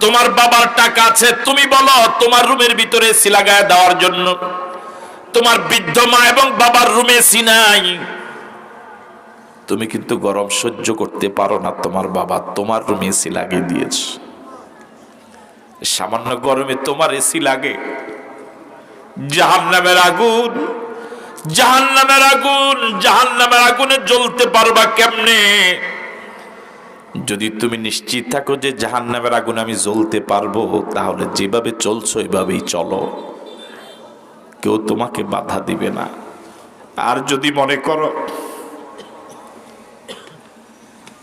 তোমার বাবার টাকা আছে, তুমি বলো তোমার রুমের ভিতরে এসি লাগায় দেওয়ার জন্য, তোমার বৃদ্ধ মা এবং বাবার রুমে এসি নাই, তুমি কিন্তু গরম সহ্য করতে পারো না, তোমার বাবা তোমার রুমে এসি লাগিয়ে দিয়েছে, সামান্য গরমে তোমার এসি লাগে। জাহান্নামের আগুন, জাহান্নামের আগুন, জাহান্নামের আগুনে জ্বলতে পারবা কেমনে? যদি তুমি নিশ্চিত থাকো যে জাহান্নামের আগুনে আমি জ্বলতে পারবো, তাহলে যেভাবে চলছো এভাবেই চলো, কেউ তোমাকে বাধা দিবে না। আর যদি মনে করো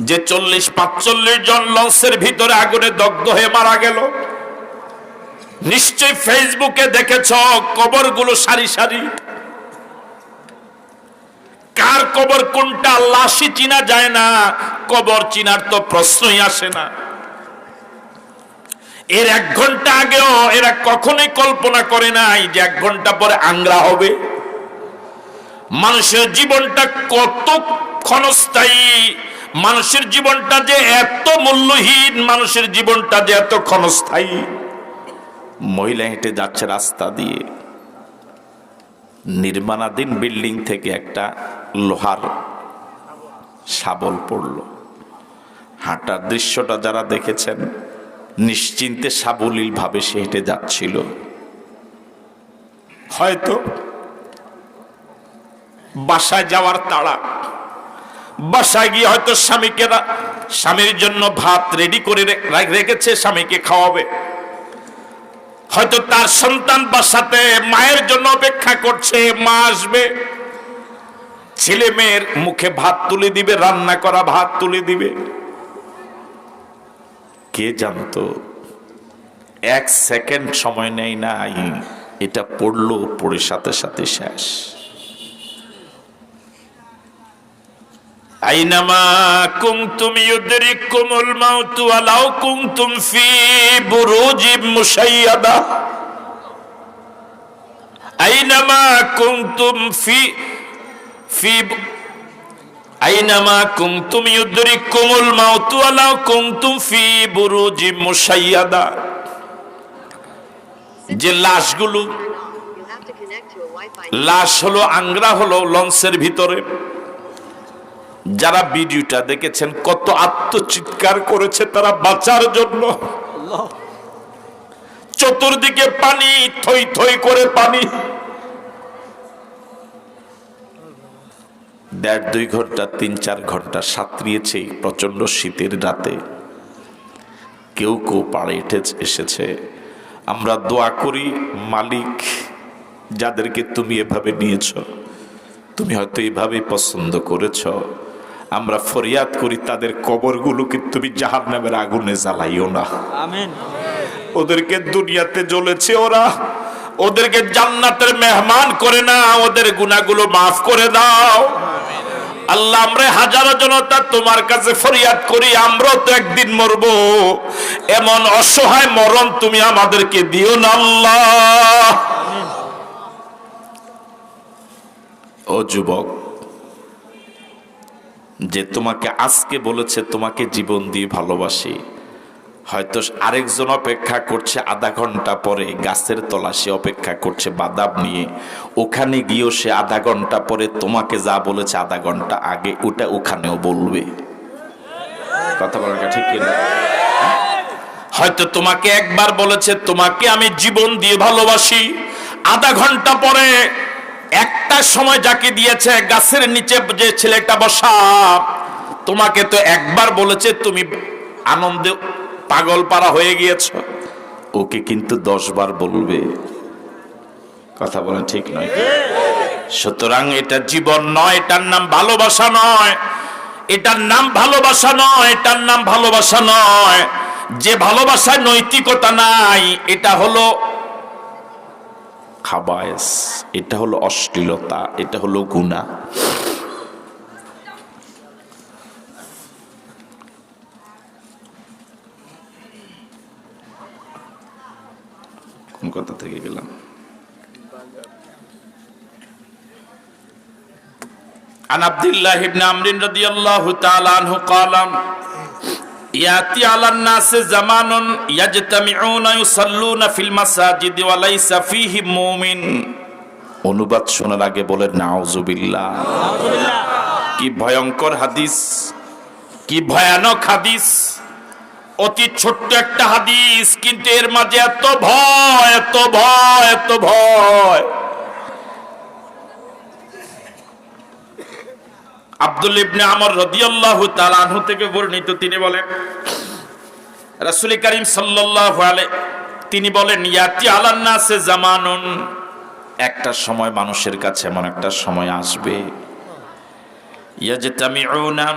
যে ৪০-৪৫ জন লঞ্চের ভিতরে আগুনে দগ্ধ হয়ে মারা গেল, নিশ্চয় ফেসবুকে দেখেছ কবরগুলো সারি সারি, কার কবর কোনটা লাশই চিনা যায় না, কবর চিনার তো প্রশ্নই আসে না। এর ১ ঘন্টা আগেও এরা কখনোই কল্পনা করে নাই যে ১ ঘন্টা পরে আংরা হবে। মানুষের জীবনটা কত ক্ষণস্থায়ী, মানুষের জীবনটা যে এত মূল্যহীন, মানুষের জীবনটা যে এত ক্ষণস্থায়ী। মহিলা হেঁটে যাচ্ছে রাস্তা দিয়ে, নির্মাণাধীন বিল্ডিং থেকে একটা লোহার শাবল পড়ল, হাঁটার দৃশ্যটা যারা দেখেছেন, নিশ্চিন্তে সাবলীল ভাবে সে হেঁটে যাচ্ছিল। হয়তো বাসায় যাওয়ার তাড়া, বাসায় গিয়ে হয়তো স্বামীর জন্য ভাত রেডি করে রেখেছে, স্বামীকে খাওয়াবে। হয়তো তার সন্তান বাসাতে মায়ের জন্য অপেক্ষা করছে, মা আসবে, ছেলে মেয়ের মুখে ভাত তুলে দিবে, রান্না করা ভাত তুলে দিবে। কে জানতো? 1 সেকেন্ড সময় নেই নাই, এটা পড়লো, পড়ে সাথে সাথে শেষ। আইনামা কুনতুম ইউদরিকুমুল মাউত ওয়ালাউ কুনতুম ফি বুরুজিম মুশাইয়াদা। আইনামা কুনতুম ফি আইনামা কুনতুম ইউদরিকুমুল মাউত ওয়ালাউ কুনতুম ফি বুরুজিম মুশাইয়াদা। যে লাশগুলো, লাশ হলো, আংরা হলো লঞ্চের ভিতরে, যারা ভিডিওটা দেখেছেন কত আত্মচিৎকার করেছে তারা বাঁচার জন্য। চতুর্দিকে পানি, থই থই করে পানি। 1.5-2 ঘন্টা, 3-4 ঘন্টা সাঁতরিয়েছে প্রচন্ড শীতের রাতে। কেউ কেউ পাড়ে এসেছে। আমরা দোয়া করি, মালিক যাদেরকে তুমি এভাবে নিয়েছ, তুমি হয়তো এভাবেই পছন্দ করেছ, আমরা ফরিয়াদ করি তাদের কবরগুলোকে তুমি জাহান্নামের আগুনে জ্বালাইও না। আমিন। ওদেরকে দুনিয়াতে জ্বলেছে ওরা, ওদেরকে জান্নাতের মেহমান করে না, ওদের গুনাহগুলো মাফ করে দাও। আল্লাহ, আমরা হাজারো জনতা তোমার কাছে ফরিয়াদ করি, আমরাও তো একদিন মরবো, এমন অসহায় মরণ তুমি আমাদেরকে দিও না আল্লাহ। ও যুবক, যে তোমাকে আজকে বলেছে তোমাকে জীবন দিয়ে ভালোবাসি, হয়তো আরেকজন অপেক্ষা করছে আধা ঘন্টা পরে গাছের তলা, সে অপেক্ষা করছে বাদাম নিয়ে, ওখানে গিয়েও সে আধা ঘন্টা পরে তোমাকে যা বলেছে আধা ঘন্টা আগে ওটা ওখানেও বলবে। কথা বলাটা ঠিক কিনা? হয়তো তোমাকে একবার বলেছে তোমাকে আমি জীবন দিয়ে ভালোবাসি, আধা ঘন্টা পরে একটা সময় যাকে দিয়েছে গাছের নিচে যে ছেলেটা বসা, তোমাকে তো একবার বলেছে, তুমি আনন্দে পাগল পারা হয়ে গিয়েছ, ওকে কিন্তু 10 বার বলবে। কথা বলা ঠিক নয়? সুতরাং এটা জীবন নয়, এটার নাম ভালোবাসা নয়, এটার নাম ভালোবাসা নয়, এটার নাম ভালোবাসা নয়। যে ভালোবাসায় নৈতিকতা নাই, এটা হলো খাবায়েস, এটা হলো অশ্লীলতা, এটা হলো গুনাহ। কোন কথা থেকে গেলাম? عن عبد الله بن عمرو رضي الله تعالى عنه قال يأتي على الناس زمان يجتمعون يصلون في المساجد وليس فيهم مؤمن। অনুবাদ শোনার আগে বলেন নাউজুবিল্লাহ। কি ভয়ঙ্কর হাদিস, কি ভয়ানক হাদিস। অতি ছোট্ট একটা হাদিস, কিন্তু এর মাঝে এত ভয়, এত ভয়, এত ভয়। আব্দুল ইবনে আমর রাদিয়াল্লাহু তাআলা আনহু থেকে বর্ণিত, তিনি বলেন রাসূল করিম সাল্লাল্লাহু আলাইহি, তিনি বলেন ইয়াতি আলান নাসে জামানুন, একটা সময় মানুষের কাছে এমন একটা সময় আসবে, ইয়াজতামিউনা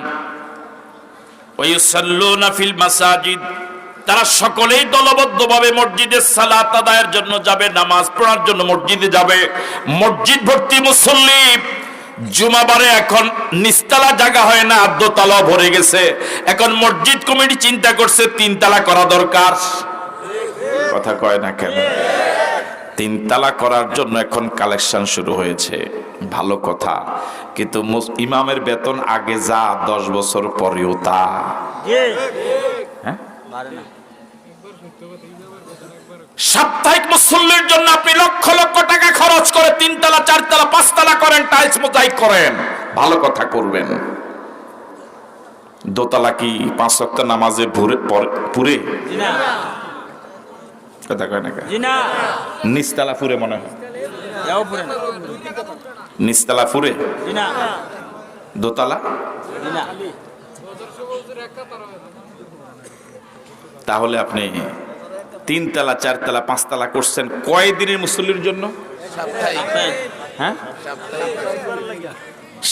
ওয়া ইউসাল্লুনা ফিল মাসাজিদ, তারা সকলেই দলবদ্ধভাবে মসজিদে সালাত আদায়ের জন্য যাবে, নামাজ পড়ার জন্য মসজিদে যাবে। মসজিদ ভর্তি মুসল্লি। জুমাবারে এখন নিচতলা জায়গা হয় না, দোতলা ভরে গেছে। এখন মসজিদ কমিটি চিন্তা করছে 3 তালা করা দরকার। কথা কয় না কেন? 3 তালা করার জন্য এখন কালেকশন শুরু হয়েছে। ভালো কথা, কিন্তু ইমামের বেতন আগে যা 10 বছর পরেও তা। হ্যাঁ, সাপ্তাহিক মুসল্লির জন্য আপনি লক্ষ লক্ষ টাকা খরচ করে 3 তালা 4 তালা 5 তালা করেন, টাইলস মোজাইক করেন, ভালো কথা করবেন। দোতলা কি 5 ওয়াক্ত নামাজে পুরে? কথা কয় না? নিচতলা পুরে মনে হয়, নিচতলা পুরে, দোতলা। তাহলে আপনি 3 তলা 4 তলা 5 তলা করছেন কয় দিনের মুসল্লির জন্য? হ্যাঁ,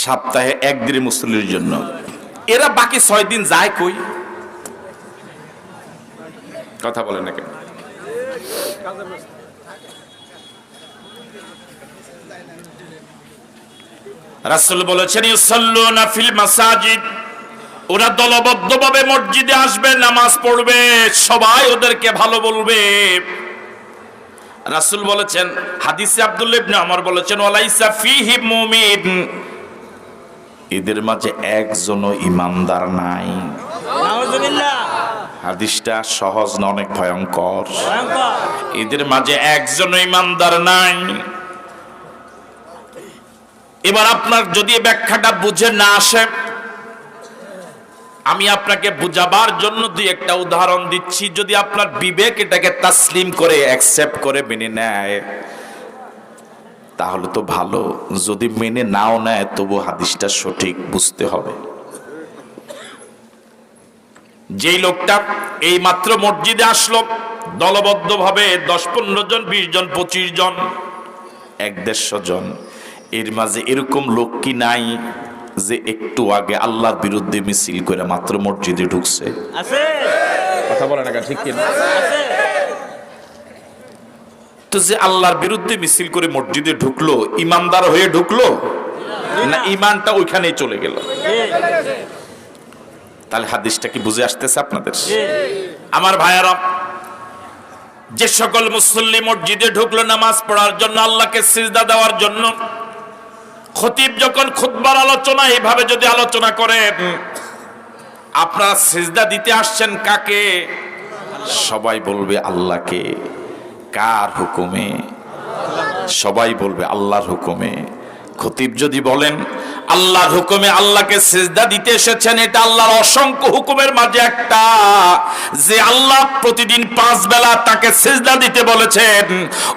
সপ্তাহে 1 দিনের মুসল্লির জন্য। এরা বাকি 6 দিন যায় কই? কথা বলেন না কেন? রাসূল বলেছেন ইউসাল্লুনা ফিল মাসাজিদ, ওরা দলবদ্ধভাবে মসজিদে আসবে, নামাজ পড়বে, সবাই ওদেরকে ভালো বলবে। রাসূল বলেছেন হাদিসে আব্দুল্লাহ ইবনে ওমর বলেছেন ওয়ালাইসা ফীহি মুমিন, এদের মাঝে একজনও ইমানদার নাই। নাউযুবিল্লাহ। হাদিসটা সহজ না, অনেক ভয়ঙ্কর। এদের মাঝে একজনও ইমানদার নাই। এবার আপনার যদি ব্যাখ্যাটা বুঝে না আসে, আমি আপনাকে বুঝাবার জন্য 2-1টা উদাহরণ দিচ্ছি। যদি আপনার বিবেক এটাকে তাসলিম করে, অ্যাকসেপ্ট করে মেনে নেয় তাহলে তো ভালো। যদি মেনে নাও নেয় তবু হাদিসটা সঠিক বুঝতে হবে। যেই লোকটা এই মাত্র মসজিদে আসলো দলবদ্ধভাবে, 10-15 জন, 20 জন, 25 জন, 100-150 জন, এর মাঝে এরকম লোক কি নাই যে একটু আগে আল্লাহর বিরুদ্ধে মিছিল করে মাত্র মসজিদে ঢুকছে? আছে। কথা বলে না কেন? ঠিক কিনা? তো যে আল্লাহর বিরুদ্ধে মিছিল করে মসজিদে ঢুকলো, ইমানদার হয়ে ঢুকলো না ইমানটা ওইখানেই চলে গেল? তাহলে হাদিসটা কি বুঝে আসতেছে আপনাদের? আমার ভাইয়ারা, যে সকল মুসল্লি মসজিদে ঢুকলো নামাজ পড়ার জন্য, আল্লাহকে সিজদা দেওয়ার জন্য, খতিব যখন খুতবার আলোচনা এইভাবে যদি আলোচনা করেন, আপনারা সিজদা দিতে আসছেন কাকে? সবাই বলবে আল্লাহকে। কার হুকুমে? সবাই বলবে আল্লাহর হুকুমে। খতিব যদি বলেন আল্লাহর হুকুমে আল্লাহকে সিজদা দিতে এসেছেন, এটা আল্লাহর অসংখ্য হুকুমের মাঝে একটা, যে আল্লাহ প্রতিদিন 5 বেলা তাকে সিজদা দিতে বলেছেন,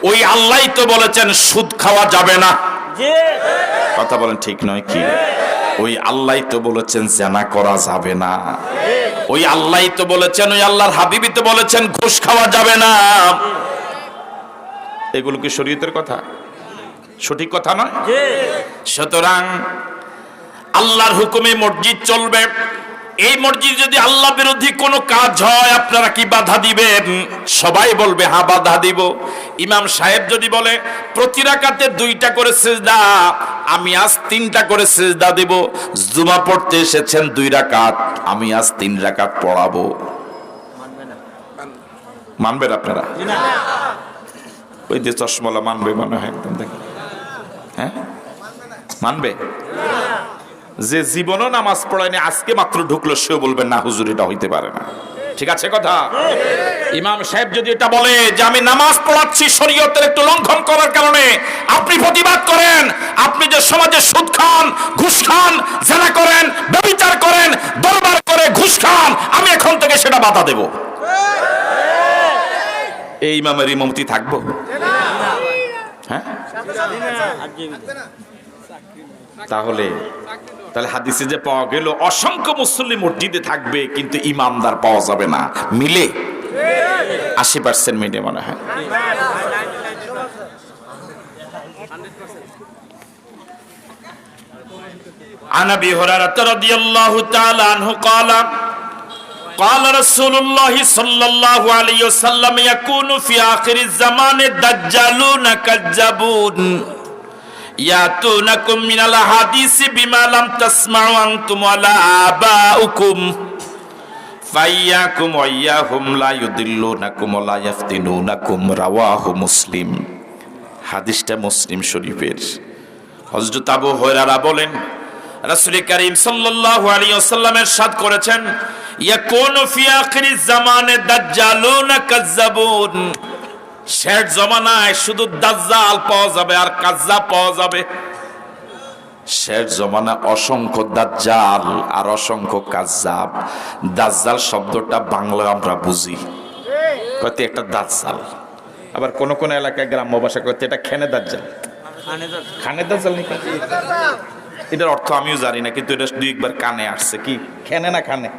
ওই আল্লাহই তো বলেছেন সুদ খাওয়া যাবে না। কথা বলেন ঠিক নয় কি? ওই আল্লাহই তো বলেছেন জিনা করা যাবে না। ওই আল্লাহই তো বলেছেন, ওই আল্লাহর হাবিবই তো বলেছেন ঘুষ খাওয়া যাবে না। এগুলো কি শরীয়তের কথা? সঠিক কথা নয়? সুতরাং আল্লাহর হুকুমে মসজিদ চলবে। এই মসজিদ যদি আল্লাহ বিরোধী কোনো কাজ হয়, আপনারা কি বাধা দিবেন? সবাই বলবে হ্যাঁ বাধা দিব। ইমাম সাহেব যদি বলে প্রতি রাকাতে 2টা করে সিজদা, আমি আজ 3টা করে সিজদা দেব। জুমা পড়তে এসেছেন 2 রাকাত, আমি আজ 3 রাকাত পড়াবো, মানবেন আপনারা? ওই যে চশমালা মানবে মনে হয় একদম, দেখেন। হ্যাঁ, মানবে? যে জীবনও নামাজ পড়ায়নি, আজকে মাত্র ঢুকলো, সেও বলবেন না হুজুর এটা হইতে পারে না। ঠিক আছে কথা? ইমাম সাহেব যদি এটা বলে যে আমি নামাজ পড়াচ্ছি শরীয়তের একটু লঙ্ঘন করার কারণে, আপনি প্রতিবাদ করেন। আপনি যে সমাজে সুদ খান, ঘুষ খান, জিনা করেন, ব্যভিচার করেন, দরবার করে ঘুষ খান, আমি এখন থেকে সেটা বাধা দেব। এই ইমামের ইমামতি থাকবো? হ্যাঁ, তাহলে হাদিসে যে পাওয়া গেল অসংখ্য মুসল্লি মসজিদে থাকবে কিন্তু ইমামদার পাওয়া যাবে না, মিলে 80% মিলে মনে হয়। عن ابي هريره رضي الله تعالى عنه قال قال رسول الله صلى الله عليه وسلم يكون في آخر الزمان دجالون كذابون ياتونكم من الحديث بما لم تسمعوا أنتم ولا آباؤكم فإياكم وإياهم لا يضلونكم ولا يفتنونكم رواه مسلم। হাদিসটা মুসলিম শরীফের। হযরত আবু হুরায়রা বলেন রাসূল করিম সাল্লাল্লাহু আলাইহি ওয়াসাল্লাম ইরশাদ করেছেন ইয়াকুনু ফি আখিরিজ জামানে দাজ্জালুন কাজ্জাবুন, শেষ জামানায় শুধু দাজ্জাল পাওয়া যাবে আর কাজ্জাব পাওয়া যাবে। শেষ জমানা অসংখ্য দাজ্জাল আর অসংখ্য কাজ্জাব। দাজ্জাল শব্দটা বাংলায় আমরা বুঝি, কত একটা দাজ্জাল। আবার কোন কোন এলাকায় গ্রাম্য ভাষা করতে এটা খেনে দাজ্জাল, খানে দাজ্জাল নাকি, এটার অর্থ আমিও জানি না, কিন্তু এটা দুই একবার কানে আসছে। কি খেনে না খানে?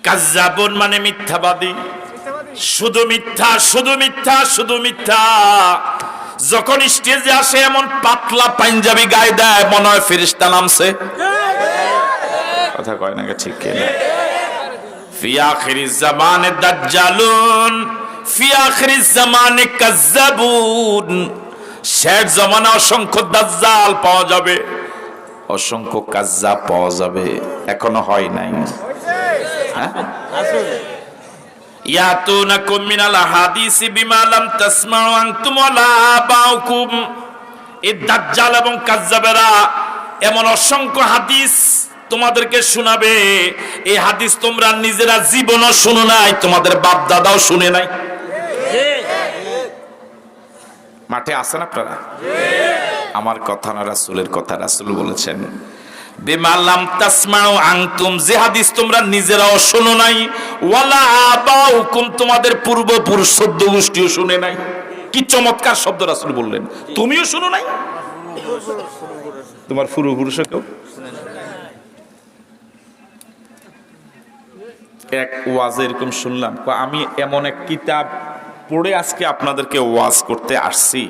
কাজ্জাবুন মানে মিথ্যাবাদী, শুধু মিথ্যা, শুধু মিথ্যা, শুধু মিথ্যা। যখন স্টেজে আসে এমন পাতলা পাঞ্জাবি গায়ে দেয় মনে হয় ফেরেশতা নামছে। কথা কয় না ঠিক কিনা? ফি আখিরিজ জামানে দাজ্জালুন, ফি আখিরিজ জামানে কাজ্জাবুন। শেষ জামানে অসংখ্য দাজ্জাল পাওয়া যাবে, অসংখ্য কাজ্জাব পাওয়া যাবে। এখনো হয় নাই। ইয়াতুনাকুম মিনাল হাদিসি বিমা লাম তাসমাউ আনতুম ওয়ালা আবাউকুম। এই দাজ্জাল এবং কাজ্জাবেরা এমন অসংখ্য হাদিস তোমাদেরকে শোনাবে, এই হাদিস তোমরা নিজেরা জীবনও শুনো নাই, তোমাদের বাপ দাদাও শুনে নাই। মাঠে আছেন আপনারা? আমার কথা না রাসূলের কথা। রাসূল বলেছেন বিমা লাম তাসমাউ আনতুম, যে হাদিস তোমরা নিজেরাও শোনো নাই, ওয়ালা আবাউকুম, তোমাদের পূর্বপুরুষ সদ্য গোষ্ঠীও শুনে নাই। কি চমৎকার শব্দ রাসূল বললেন, তুমিও শুনো নাই, তোমার পূর্বপুরুষও কেউ। এক ওয়াজ এরকম শুনলাম, আমি এমন এক কিতাব পড়ে আজকে আপনাদেরকে ওয়াজ করতে আসছি।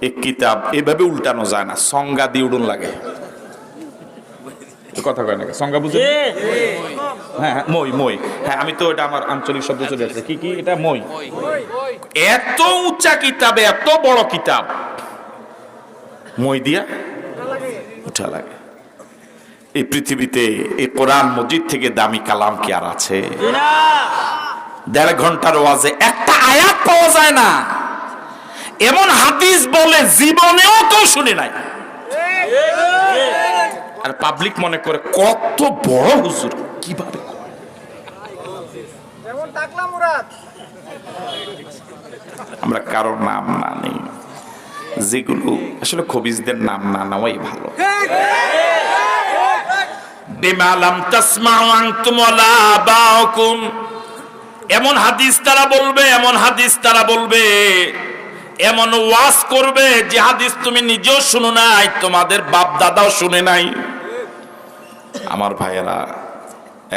এই কিতাব এভাবে উল্টানো যায় না, সংজ্ঞা দিয়ে উড়ন লাগে। কথা কয় না, সংজ্ঞা বুঝে? হ্যাঁ হ্যাঁ, মই মই, হ্যাঁ আমি তো এটা আমার আঞ্চলিক শব্দ চলে আসছে। কি কি এটা? মই। এত উঁচা কিতাবে, এত বড় কিতাব, মই দিয়া উঠা লাগে। এই পৃথিবীতে এই কোরআন মজিদ থেকে দামি কালাম কি আর আছে? 1.5 ঘন্টার ওয়াজে একটা আয়াত পাওয়া যায় না। এমন হাদিস বলে জীবনেও কেউ শুনে নাই। আর পাবলিক মনে করে কত বড় হুজুর, কিভাবে আমরা কারোর নাম না নেই, যেগুলো আসলে খবিজদের নাম না নেওয়াই ভালো। বিমা লাম তাসমাউ আনতুম ওয়ালা আবাউকুম, এমন হাদিস তারা বলবে, এমন হাদিস তারা বলবে, এমন ওয়াজ করবে যে হাদিস তুমি নিজেও শুনো নাই, তোমাদের বাপ দাদাও শুনে নাই। আমার ভাইয়েরা,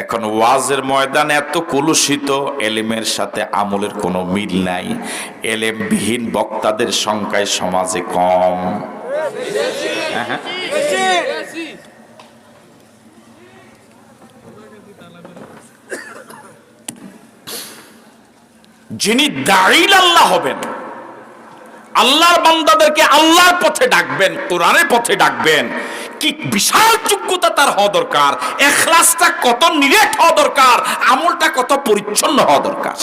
এখন ওয়াজের ময়দান এত কলুষিত, এলেমের সাথে আমলের কোনো মিল নাই। এলেমবিহীন বক্তাদের সংখ্যায় সমাজে কম। যিনি দাঈল আল্লাহ হবেন, আল্লাহর বান্দাদেরকে আল্লাহর পথে ডাকবেন, কোরআনের পথে ডাকবেন, কি বিশাল যোগ্যতা তার হওয়া দরকার, ইখলাসটা কত নিরেট হওয়া দরকার, আমলটা কত পরিচ্ছন্ন হওয়া দরকার।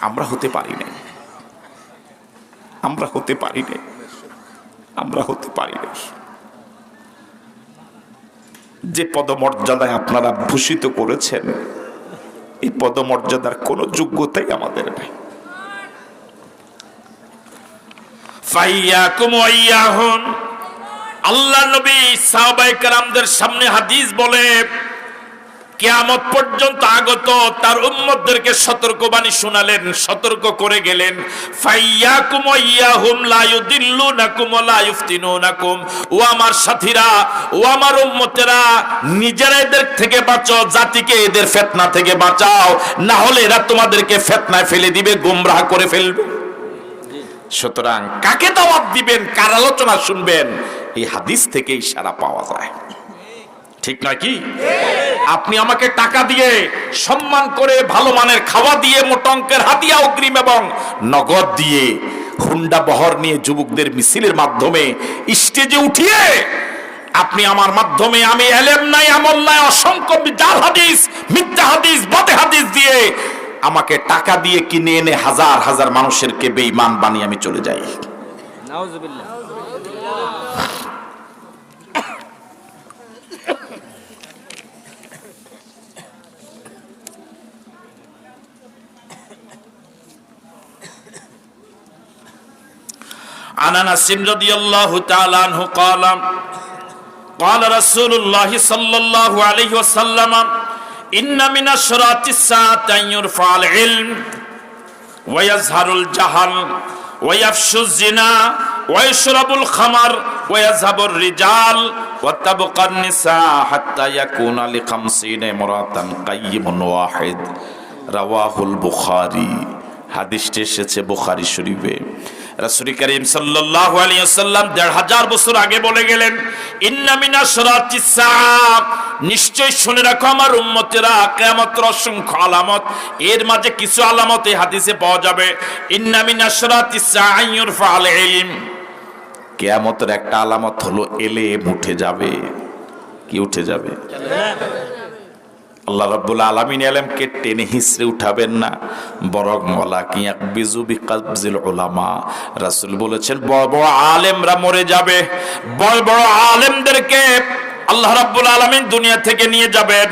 আমরা হতে পারি না, আমরা হতে পারি না, আমরা হতে পারি না। যে পদমর্যাদায় আপনারা ভূষিত করেছেন, এই পদমর্যাদার কোনো যোগ্যতাই আমাদের নাই। ফাইয়াকুম ওয়া ইয়াহুম, আল্লাহ নবী সাহাবায়ে কেরামদের সামনে হাদিস বলে কিয়ামত পর্যন্ত আগত তার উম্মতদেরকে সতর্কবাণী শোনালেন, সতর্ক করে গেলেন। ফাইয়াকুম ওয়া ইয়াহুম লা ইউদিল্লুনাকুম ওয়া লা ইফতিনুনাকুম, ও আমার সাথীরা, ও আমার উম্মতেরা, নিজেরা এদের থেকে বাঁচো, জাতিকে এদের ফিতনা থেকে বাঁচাও, না হলে এরা তোমাদেরকে ফিতনায় ফেলে দিবে, গোমরাহ করে ফেলবে। সুতরাং কাকে দাওয়াত দিবেন, কার আলোচনা শুনবেন, এই হাদিস থেকে ইশারা পাওয়া যায়, ঠিক নয় কি? আপনি আমাকে টাকা দিয়ে, সম্মান করে, ভালো মানের খাওয়া দিয়ে, মোটা অঙ্কের হাদিয়া অগ্রিম এবং নগদ দিয়ে, হুন্ডা বহর নিয়ে যুবকদের মিছিলের মাধ্যমে স্টেজে উঠিয়ে আপনি আমার মাধ্যমে, আমি এলেম নাই, আমল নাই, অসংখ্য জাল হাদিস, মিথ্যা হাদিস, বাতে হাদিস দিয়ে আমাকে টাকা দিয়ে কিনে এনে হাজার হাজার মানুষেরকে বেঈমান বানিয়ে আমি চলে যাই। নাউজুবিল্লাহ। عن أنس رضي الله تعالى عنه قال قال رسول الله صلى الله عليه وسلم إن من أشراط الساعة أن يرفع العلم ويظهر الجهل ويفشو الزنا ويشرب الخمر ويذهب الرجال وتبقى النساء حتى يكون ل50 امرأة قيم واحد رواه البخاري হাদিসটি এসেছে বুখারী শরীফে। রাসূল করিম সাল্লাল্লাহু আলাইহি ওয়াসাল্লাম ১৫০০ বছর আগে বলে গেলেন, ইন্না মিনাশ শারাতিস সাআ, নিশ্চয় শুনে রাখো আমার উম্মতেরা, কিয়ামতের অসংখ্য আলামত, এর মাঝে কিছু আলামত এই হাদিসে পাওয়া যাবে। ইন্না মিনাশ শারাতিস সাআ ইউরফাল ইলম, কিয়ামতের একটা আলামত হলো এলেম উঠে যাবে। কি উঠে যাবে? আল্লাহ রাব্বুল আলামিন এলেমকে টেনে হিসড়ে উঠাবেন না, বরং ওয়ালাকিন ইয়াকবিজু বিকাবজিল উলামা। রাসূল বলেছেন বড় বড় আলেমরা মরে যাবে, বড় বড় আলেমদেরকে আল্লাহ রাব্বুল আলামিন দুনিয়া থেকে নিয়ে যাবেন।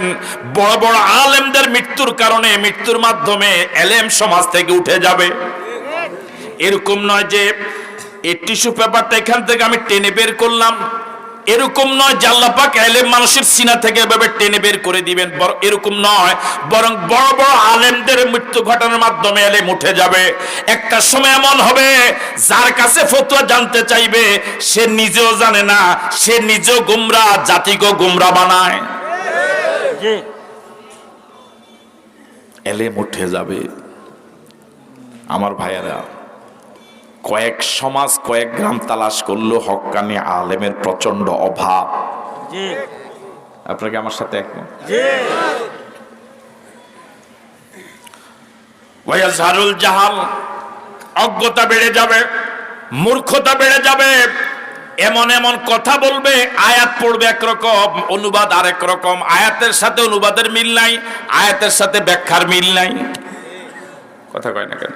বড় বড় আলেমদের মৃত্যুর কারণে, মৃত্যুর মাধ্যমে এলেম সমাজ থেকে উঠে যাবে। এরকম নয় যে এই টিস্যু পেপারটা এখান থেকে আমি টেনে বের করলাম, এরকম নয় যে আল্লাহ পাক এলেম মানুষের সিনা থেকে এভাবে টেনে বের করে দিবেন, এরকম নয়, বরং বড় বড় আলেমদের মৃত্যু ঘটানোর মাধ্যমে এলেম উঠে যাবে। একটা সময় এমন হবে যার কাছে ফতোয়া জানতে চাইবে সে নিজেও জানে না, সে নিজেও গুমরা, জাতিকে গুমরা বানায়। এলেম উঠে যাবে। আমার ভাইয়েরা, কয়েক সমাজ কয়েক গ্রাম তালাশ করলো হক্কানি আলেমের প্রচন্ড অভাব। আপনাকে আমার সাথে একমত? ওয়ায়াজহারুল জাহাল, অজ্ঞতা বেড়ে যাবে, মূর্খতা বেড়ে যাবে। এমন এমন কথা বলবে, আয়াত পড়বে একরকম, অনুবাদ আরেক রকম, আয়াতের সাথে অনুবাদের মিল নাই, আয়াতের সাথে ব্যাখ্যার মিল নাই। কথা কয় না কেন?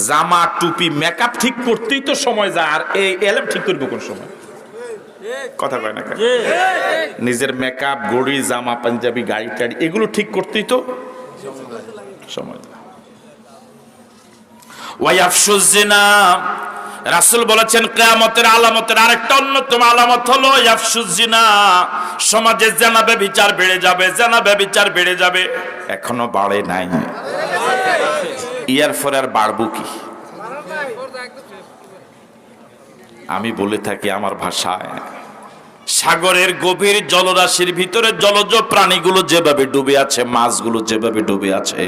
জামা টুপি মেকআপ ঠিক করতেই তো সময় যায়, আর এই এলেম ঠিক করবো কোন সময়? কথা কয় না কেন? নিজের মেকআপ, ঘড়ি, জামা, পাঞ্জাবি, গাড়ি টাড়ি এগুলো ঠিক করতেই তো সময় যায়। ওয়ায়াফশুজ জিনা, রাসূল বলেছেন কিয়ামতের আলামতের আরেকটা অন্যতম আলামত হলো ইয়াফশুজ জিনা, সমাজে জিনা ব্যভিচার বেড়ে যাবে, জিনা ব্যভিচার বেড়ে যাবে। এখনো বাড়ে নাই, ইয়ার পরে আর বাড়বো কি? আমি বলে থাকি আমার ভাষায়, সাগরের গভীর জলরাশির ভিতরে জলজ প্রাণীগুলো যেভাবে ডুবে আছে, মাছগুলো যেভাবে ডুবে আছে,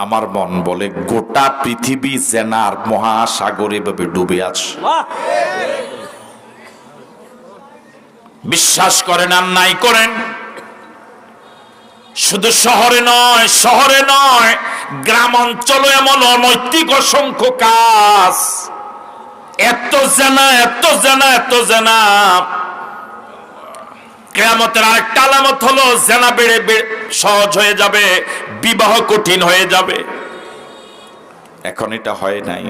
আমার মন বলে গোটা পৃথিবী জেনার মহাসাগরে এভাবে ডুবে আছে। বিশ্বাস করেন আর নাই করেন, শুধু শহরে নয়, শহরে নয়, গ্রাম অঞ্চলে এমন অনৈতিক অসংখ্য কাজ, এত জানা, এত জানা, এত জানা। কিয়ামতের আরেকটা আলামত হলো জানা বেড়ে সহজ হয়ে যাবে, বিবাহ কঠিন হয়ে যাবে। এখন এটা হয় নাই।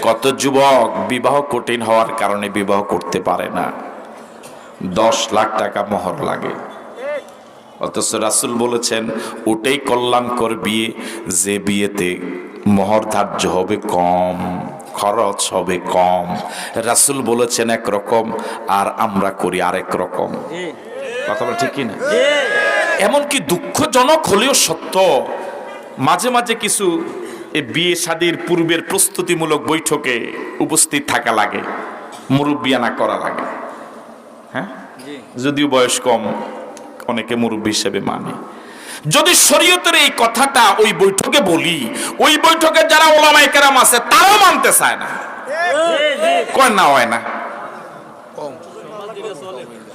কত যুবক বিবাহ কঠিন হওয়ার কারণে বিবাহ করতে পারে না, 10 লাখ টাকা মোহর লাগে। অথচ রাসূল বলেছেন ওটাই কল্যাণকর বিয়ে, যে বিয়েতে মোহর ধার্য হবে কম, খরচ হবে কম। রাসূল বলেছেন একরকম, আর আমরা করি আরেক রকম। কথা বলে ঠিক কিনা? এমনকি দুঃখজনক হলেও সত্য, মাঝে মাঝে কিছু এই বিয়ে শাদীর পূর্বের প্রস্তুতিমূলক বৈঠকে উপস্থিত থাকা লাগে, মুরব্বিয়ানা করা লাগে। হ্যাঁ, যদিও বয়স কম, অনেকে মুরব্বী হিসেবে মানে। যদি শরীয়তের এই কথাটা ওই বৈঠকে বলি, ওই বৈঠকে যারা ওলামায়ে কেরাম আছে তারাও মানতে চায় না, কয় না হয় না,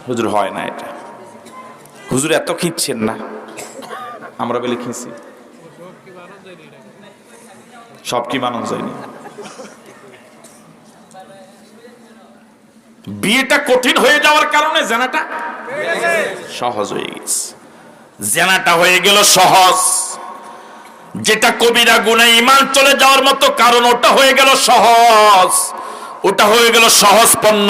হুজুর হয় না এটা, হুজুর এত খিঁচছেন না, আমরা বলে খিঁচি, সব কি মানন যায়নি। বিয়েটা কঠিন হয়ে যাওয়ার কারণে জানাটা সহজ হয়ে গেছে। জেনাটা হয়ে গেল সহজ, যেটা কবিরা গুনাহ ঈমান চলে যাওয়ার মতো কারণ, ওটা হয়ে গেল সহজ, ওটা হয়ে গেল সহজপন্ন।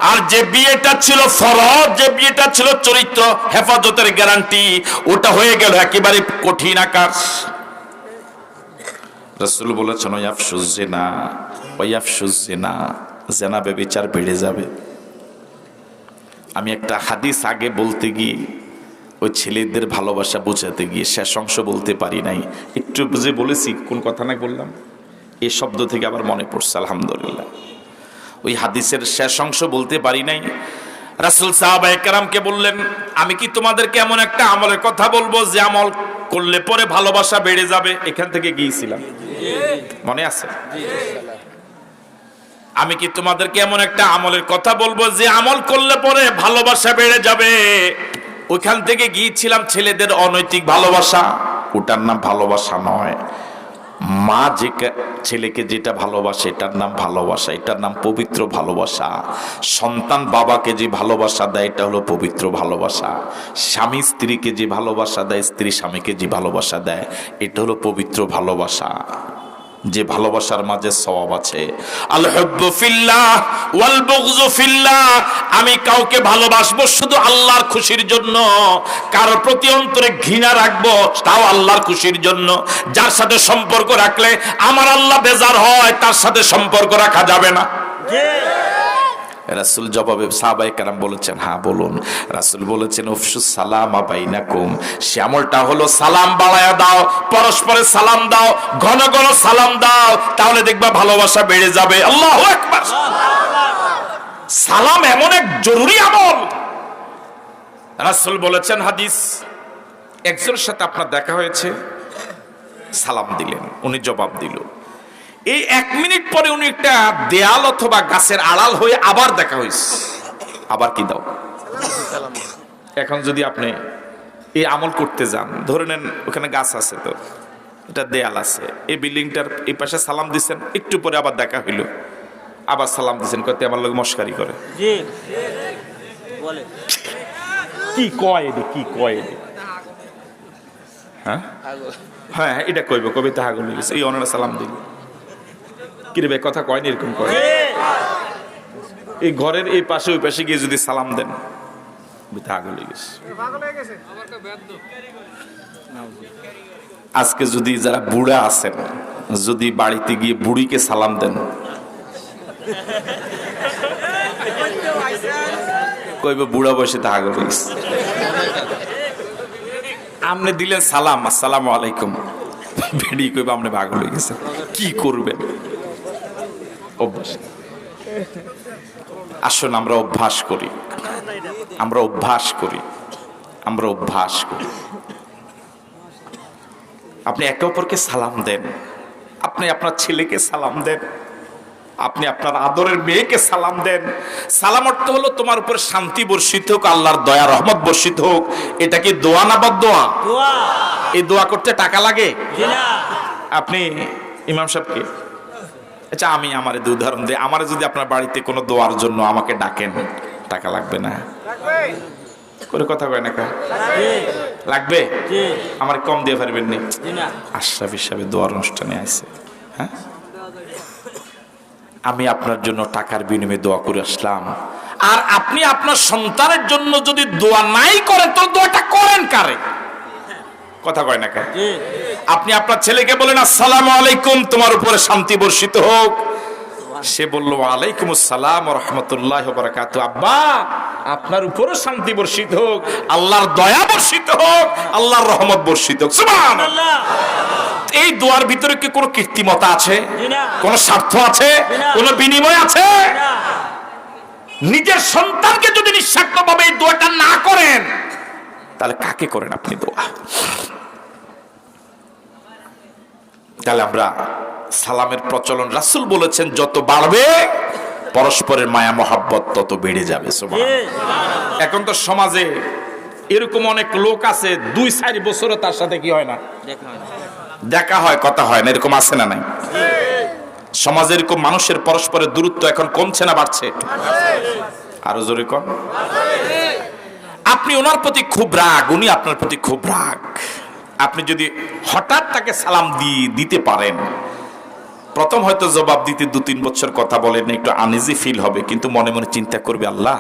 আর যে বিয়েটা ছিল ফরজ, যে বিয়েটা ছিল চরিত্র হেফাজতের গ্যারান্টি, ওটা হয়ে গেল একেবারে কঠিন আকার। রাসূল বলেছেন ওয়াফশুজ জিনা ওয়াফশুজ জিনা, জিনা ব্যভিচার বেড়ে যাবে। আমি একটা হাদিস আগে বলতে গিয়ে ওই ছেলেদের ভালোবাসা বোঝাতে গিয়ে শেষ অংশ বলতে পারি নাই, একটু বুঝে বলেছি কোন কথা না বললাম, এই শব্দ থেকে আবার মনে পড়ছে আলহামদুলিল্লাহ। ওই হাদিসের শেষ অংশ বলতে পারি নাই। রাসূল সাহাবায়ে কেরামকে বললেন, আমি কি তোমাদেরকে এমন একটা আমলের কথা বলবো যে আমল করলে পরে ভালোবাসা বেড়ে যাবে? এখান থেকে গিয়েছিলাম, মনে আছে? আমি কি তোমাদেরকে এমন একটা আমলের কথা বলবো যে আমল করলে পরে ভালোবাসা বেড়ে যাবে? ওইখান থেকে গিয়েছিলাম ছেলেদের অনৈতিক ভালোবাসা, ওটার নাম ভালোবাসা নয়। মা যে ছেলেকে যেটা ভালোবাসে এটার নাম ভালোবাসা, এটার নাম পবিত্র ভালোবাসা। সন্তান বাবাকে যে ভালোবাসা দেয় এটা হলো পবিত্র ভালোবাসা। স্বামী স্ত্রীকে যে ভালোবাসা দেয়, স্ত্রী স্বামীকে যে ভালোবাসা দেয়, এটা হলো পবিত্র ভালোবাসা, যে ভালোবাসার মাঝে সওয়াব আছে। আল হুব্বু ফিল্লাহ ওয়াল বুগযু ফিল্লাহ, আমি কাউকে ভালোবাসবো শুধু আল্লাহর খুশির জন্য, কারোর প্রতি অন্তরে ঘৃণা রাখবো তাও আল্লাহর খুশির জন্য। যার সাথে সম্পর্ক রাখলে আমার আল্লাহ বেজার হয়, তার সাথে সম্পর্ক রাখা যাবে না। রাসূল জবাবে সাহাবায়ে কেরাম বলেছেন, হ্যাঁ বলুন। রাসূল বলেছেন উফশুস সালামা বাইনাকুম, সে আমলটা হলো সালাম বাড়ায়া দাও, পরস্পরে সালাম দাও, ঘন ঘন সালাম দাও, তাহলে দেখবা ভালোবাসা বেড়ে যাবে। আল্লাহু আকবার। সালাম এমন এক জরুরি আমল। রাসূল বলেছেন হাদিস, একজনের সাথে আপনার দেখা হয়েছে, সালাম দিলেন, উনি জবাব দিল, এই 1 মিনিট পরে উনি একটা দেয়াল অথবা গাছের আড়াল হয়ে আবার দেখা হয়েছে, আবার কি দাও? এখন যদি আপনি এই আমল করতে যান, ধরে নেন ওখানে গাছ আছে, তো এটা দেয়াল আছে, এই বিল্ডিংটার এই পাশে সালাম দিচ্ছেন, একটু পরে আবার দেখা হইলো, আবার সালাম দিচ্ছেন, কত আমার লোক মস্কারি করে, কি কয় এটি, কি কয় এটি? হ্যাঁ হ্যাঁ, এটা কইব, কবিতা হাগল হয়ে গেছে, এই ওনারা সালাম দিল, কিরে ভাই কথা কয়নি, এরকম করে। এই ঘরের এই পাশে ওই পাশে গিয়ে যদি সালাম দেন, আজকে যদি যারা বুড়া আছেন, যদি বাড়িতে গিয়ে বুড়িকে সালাম দেন, কইবে বুড়া বয়সে তা আগল হয়েছে। আপনি দিলেন সালাম, আসসালামু আলাইকুম, বেড়ি কইবে আপনি পাগল হয়ে গেছে, কি করবেন? অভ্যাস। আসুন আমরা অভ্যাস করি, আমরা অভ্যাস করি, আমরা অভ্যাস করি। আপনি একে অপরকে সালাম দেন, আপনি আপনার ছেলেকে সালাম দেন, আপনি আপনার আদরের মেয়েকে সালাম দেন। সালাম অর্থ হলো তোমার উপর শান্তি বর্ষিত হোক, আল্লাহর দয়া রহমত বর্ষিত হোক। এটা কি দোয়া না বদদোয়া? এই দোয়া করতে টাকা লাগে? আপনি ইমাম সাহেবকে, আচ্ছা আমি আমার উদাহরণ দিই, আমার যদি আপনার বাড়িতে কোনো দোয়ার জন্য আমাকে ডাকেন, টাকা লাগবে না? করে কথা কয় না, লাগবে? আমার কম দিয়ে পারবেন নি? আশরাফ হিসাবে দোয়ার অনুষ্ঠানে আছে, হ্যাঁ, আমি আপনার জন্য টাকার বিনিময়ে দোয়া করে আসলাম, আর আপনি আপনার সন্তানের জন্য যদি দোয়া নাই করেন, তো দোয়াটা করেন কারে? কথা কয় না, আপনি আপনার ছেলেকে বলেন আসসালামু আলাইকুম, তোমার উপরে শান্তি বর্ষিত হোক, সে বলল ওয়ালাইকুম আসসালাম ওয়া রাহমাতুল্লাহি ওয়া বারাকাতুহু, আব্বা আপনার উপরও শান্তি বর্ষিত হোক, আল্লাহর দয়া বর্ষিত হোক, আল্লাহর রহমত বর্ষিত হোক। সুবহানাল্লাহ। এই দোয়ার ভিতরে কি কোনো কৃত্রিমতা আছে? কোন স্বার্থ আছে? কোন বিনিময় আছে? নিজের সন্তানকে যদি নিঃস্বার্থভাবে এই দোয়াটা না করেন, তাহলে কাকে করেন আপনি দোয়া? তাহলে আমরা সালামের প্রচলন, রাসূল বলেছেন যত বাড়বে পরস্পরের মায়া মহাব্বত তত বেড়ে যাবে। সুবহানাল্লাহ। এখন তো সমাজে এরকম অনেক লোক আছে, 2-4 বছরও তার সাথে কি হয় না, দেখা হয়, কথা হয় না, এরকম আছে না নাই? সমাজে এরকম মানুষের পরস্পরের দূরত্ব এখন কমছে না বাড়ছে? আরো জোরে কম। আপনি ওনার প্রতি খুব রাগ, উনি আপনার প্রতি খুব রাগ, আপনি যদি হঠাৎ তাকে সালাম দিতে পারেন, প্রথম হয়তো জবাব দিতে 2-3 বছর কথা বলেন, একটু আনইজি ফিল হবে, কিন্তু মনে মনে চিন্তা করবে, আল্লাহ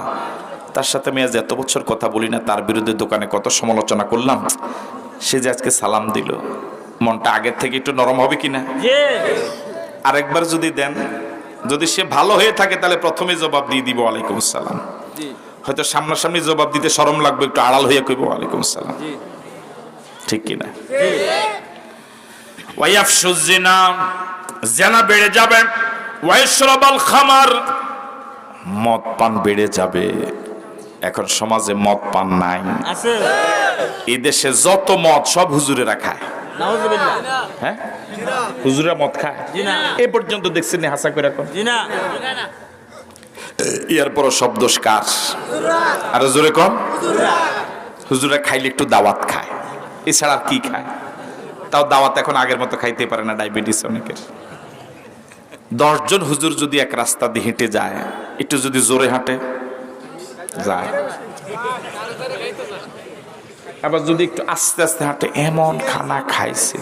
তার সাথে আমি আজ এত বছর কথা বলি না, তার বিরুদ্ধে দোকানে কত সমালোচনা করলাম, সে যে আজকে সালাম দিল, মনটা আগের থেকে একটু নরম হবে কিনা? আরেকবার যদি দেন, যদি সে ভালো হয়ে থাকে তাহলে প্রথমে জবাব দিয়ে দিব ওয়ালাইকুম আসসালাম। হয়তো সামনাসামনি জবাব দিতে শরম লাগবে, একটু আড়াল হয়ে কইব ওয়ালাইকুম আসসালাম, ঠিক কিনা? ওয়াইয়াফশুজ জিনা, জিনা বেড়ে যাবে। ওয়াইশরাবাল খামার, মদ পান বেড়ে যাবে। এখন সমাজে মদ পান নাই, এই দেশে যত মদ সব হুজুরেরা খায়। হ্যাঁ, হুজুরা মদ খায় এ পর্যন্ত দেখছেন হাসা করে? এরপরও সব দোষ কার? আর জোরে কম, হুজুরা খাইলে একটু দাওয়াত খায়, এছাড়া আর কি খায়? তাও দাওয়াত এখন আগের মতো খাইতে পারে না, ডায়াবেটিস অনেকের। 10 জন হুজুর যদি এক রাস্তা দিয়ে হেঁটে যায়, একটু যদি জোরে হাঁটে যায়, আবার যদি একটু আস্তে আস্তে হাঁটে, এমন খানা খাইছে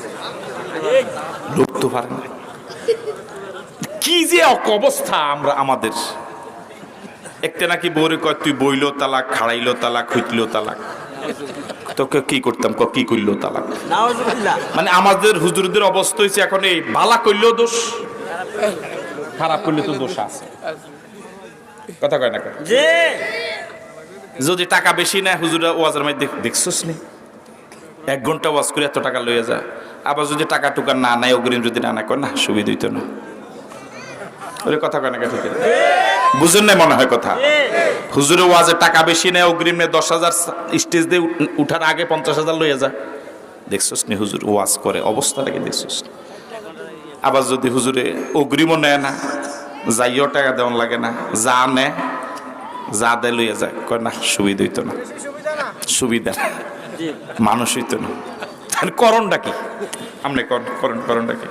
ঢুকতে পারে না। কি যে অবস্থা আমরা আমাদের। একটা নাকি বউরে কয় তুই বইলো তালাক, খাড়াইলো তালাক, হইতলো তালাক। তোকে কি করতাম, কি করলো তালাক। মানে আমাদের হুজুরদের অবস্থা হয়েছে এখন এই বালা করলেও দোষ, খারাপ করলে তো দোষ আছে। কথা কয় না? যদি টাকা বেশি নেয় হুজুরা ওয়াজের মধ্যে দেখছস নি 1 ঘন্টা ওয়াজ করে এত টাকা লইয়া যায়। আবার যদি টাকা টুকা না নেয়, অগ্রিম যদি না কয় না, সুবিধা হইতো না। ওই কথা কয় না? ঠিক বুঝেন না মনে হয় কথা। হুজুরের ওয়াজে টাকা বেশি নেয়, অগ্রিম নেয় 10,000, স্টেজ দিয়ে উঠার আগে 50,000 লইয়া যায়। দেখছস নি হুজুর ওয়াজ করে অবস্থা লাগে, দেখছস? আবার যদি হুজুরে অগ্রিমও নেয় না, যাইও টাকা দেওয়ান লাগে না, যা নেয় যা দেয় লইয়া যায়, কয় না সুবিধা হইতো না, সুবিধা মানুষ হইতো না। তাহলে করণটা কি? আপনি করণটা কি?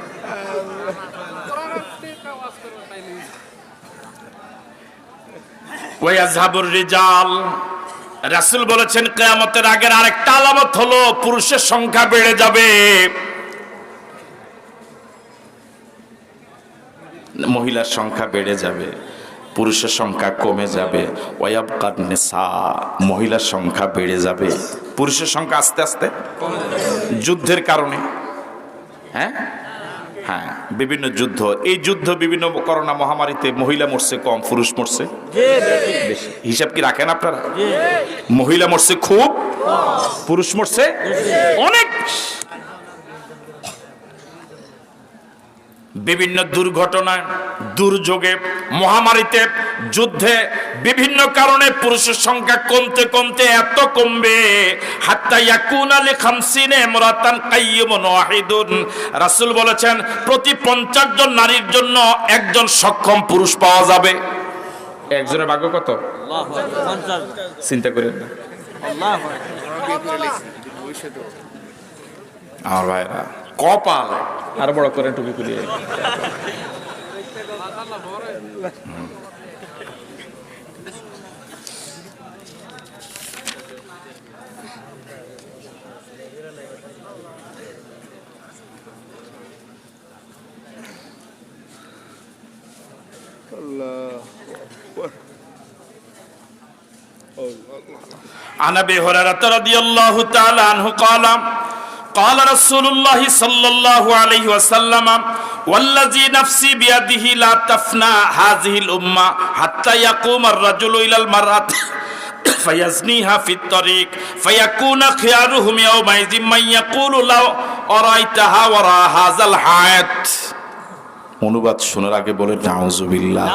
ওয়ায়াযহাবুর রিজাল, রাসূল বলেছেন কিয়ামতের আগের আরেকটা আলামত হলো পুরুষের সংখ্যা বেড়ে যাবে, মহিলার সংখ্যা বেড়ে যাবে, পুরুষের সংখ্যা কমে যাবে। ওয়ায়াবকান নিসা, মহিলার সংখ্যা বেড়ে যাবে, পুরুষের সংখ্যা আস্তে আস্তে যুদ্ধের কারণে। হ্যাঁ হ্যাঁ, বিভিন্ন যুদ্ধ, এই যুদ্ধ বিভিন্ন করোনা মহামারীতে মহিলা মরছে কম, পুরুষ মরছে বেশি। হিসাব কি রাখেন আপনারা? মহিলা মরছে খুব, পুরুষ মরছে অনেক। বিভিন্ন দুর্ঘটনায়, দুর্যোগে, মহামারীতে, যুদ্ধে, বিভিন্ন কারণে পুরুষের সংখ্যা কমতে কমতে এত কমবে, হাত্তা ইয়াকুনা লি50 ইমরাতান কাইয়্যিমুন ওয়াহিদুন। রাসূল বলেছেন প্রতি 50 জন নারীর জন্য একজন সক্ষম পুরুষ পাওয়া যাবে। একজনের ভাগ্য কত? আল্লাহু আকবার। চিন্তা করেন না। আল্লাহু আকবার। আমার ভাইরা কপাল আর বড় করে টুপি খুলিয়ে عن ابي هريره رضي الله تعالى عنه قال قال رسول الله صلى الله عليه وسلم والذي نفسي بيده لا تفنى هذه الامه حتى يقوم الرجل الى المراه فيزنيها في الطريق فيكون خيارهم يومئذ من يقول لو أرأيتها وراء هذا الحائط। অনুবাদ শোনার আগে বলে নাউজুবিল্লাহ।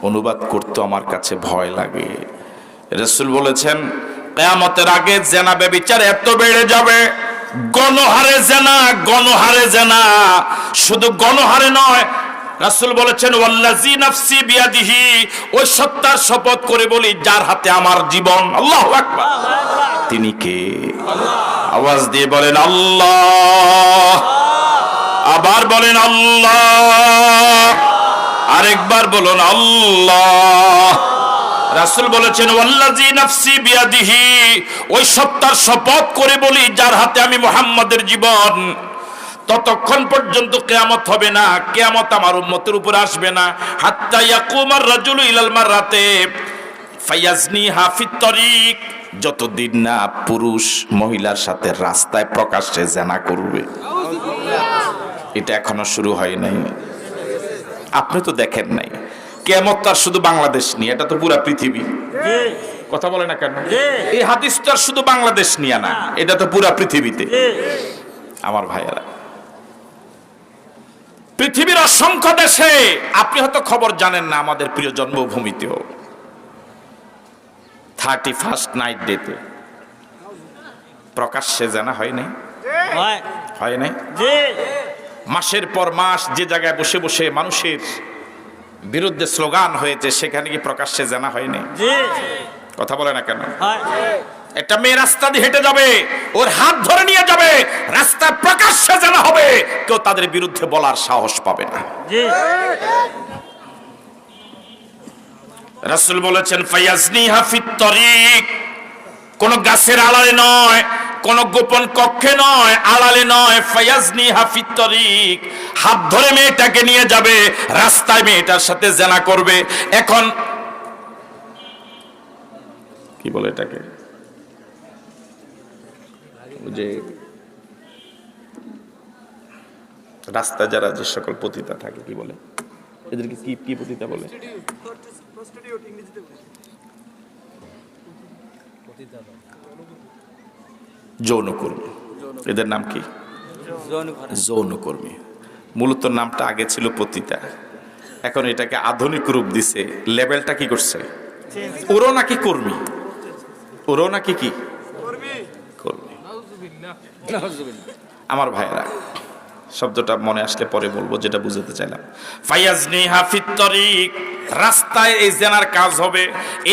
অনুবাদ করতে আমার কাছে ভয় লাগে। রাসূল বলেছেন কিয়ামতের আগে জেনা ব্যভিচার এত বেড়ে যাবে, গণহারে জেনা, গণহারে জেনা, শুধু গণহারে নয়, রাসূল বলেছেন ওয়াল্লাযী নাফসি বিয়াদিহি, ওই সত্তার শপথ করে বলি যার হাতে আমার জীবন। আল্লাহু আকবার। তিনি কে? আওয়াজ দিয়ে বলেন আল্লাহ, আবার বলেন আল্লাহ, আরেকবার বলুন আল্লাহ। রাসূল বলেছেন ওয়াল্লাযী নাফসি বিয়াদিহি, ওই সত্তার শপথ করে বলি যার হাতে আমি মুহাম্মাদের জীবন। ততক্ষণ পর্যন্ত কিয়ামত হবে না, কিয়ামত আমার উম্মতের উপর আসবে না। হাত্তা ইয়াকুমার রাজুলু ইলাল মাররাতে ফায়াজনিহা ফিত তরিক, যতদিন না পুরুষ মহিলার সাথে রাস্তায় প্রকাশ্যে জেনা করবে। এটা এখনো শুরু হয় নাই। আপনি তো দেখেন নাই। কিয়ামত তো আর শুধু বাংলাদেশ নিয়ে, এটা তো পুরা পৃথিবী। কথা বলে না কেন? এই হাদিস তো আর শুধু বাংলাদেশ নিয়ে না, এটা তো পুরা পৃথিবীতে। আমার ভাইয়েরা, পৃথিবীর অসংখ্য দেশে, আপনি হয়তো খবর জানেন না, আমাদের প্রিয় জন্মভূমিতেও 31st নাইট ডেতে প্রকাশ্যে জানা হয় নাই, হয় নাই। মাসের পর মাস যে জায়গায় বসে বসে মানুষের বিরুদ্ধে স্লোগান হয়েছে, সেখানে কি প্রকাশ্যে জানা হয়নি? কথা বলে না কেন? একটা মেয়ে রাস্তা দিয়ে হেঁটে যাবে, ওর হাত ধরে নিয়ে যাবে, রাস্তায় প্রকাশ্যে জানা হবে, কেউ তাদের বিরুদ্ধে বলার সাহস পাবে না। রাসূল বলেছেন ফায়াজনিহা ফিত তরিক, কোন গাছের আড়ালে নয়, কোন গোপন কক্ষে নয়, আড়ালে নয়। ফায়াজনিহা ফিত তরিক, হাত ধরে মেয়েটাকে নিয়ে যাবে, রাস্তায় মেয়েটার সাথে জেনা করবে। এখন কি বলে এটাকে, যে রাস্তায় যারা যে সকল পতিতা থাকে, কি বলে এদেরকে, কি পতিতা বলে? যৌনকর্মী। এদের নাম কি? যৌনকর্মী। মূলত নামটা আগে ছিল পতিতা, এখন এটাকে আধুনিক রূপ দিছে। লেভেলটা কি করছে? ওরও নাকি কর্মী, ওরও নাকি কি কর্মী। আমার ভাইরা, শব্দটা মনে আসলে পরে বলবো, যেটা বুঝাতে চাইলাম। ফায়াজনিহা ফিত তরিক, রাস্তায় এই জেনার কাজ হবে।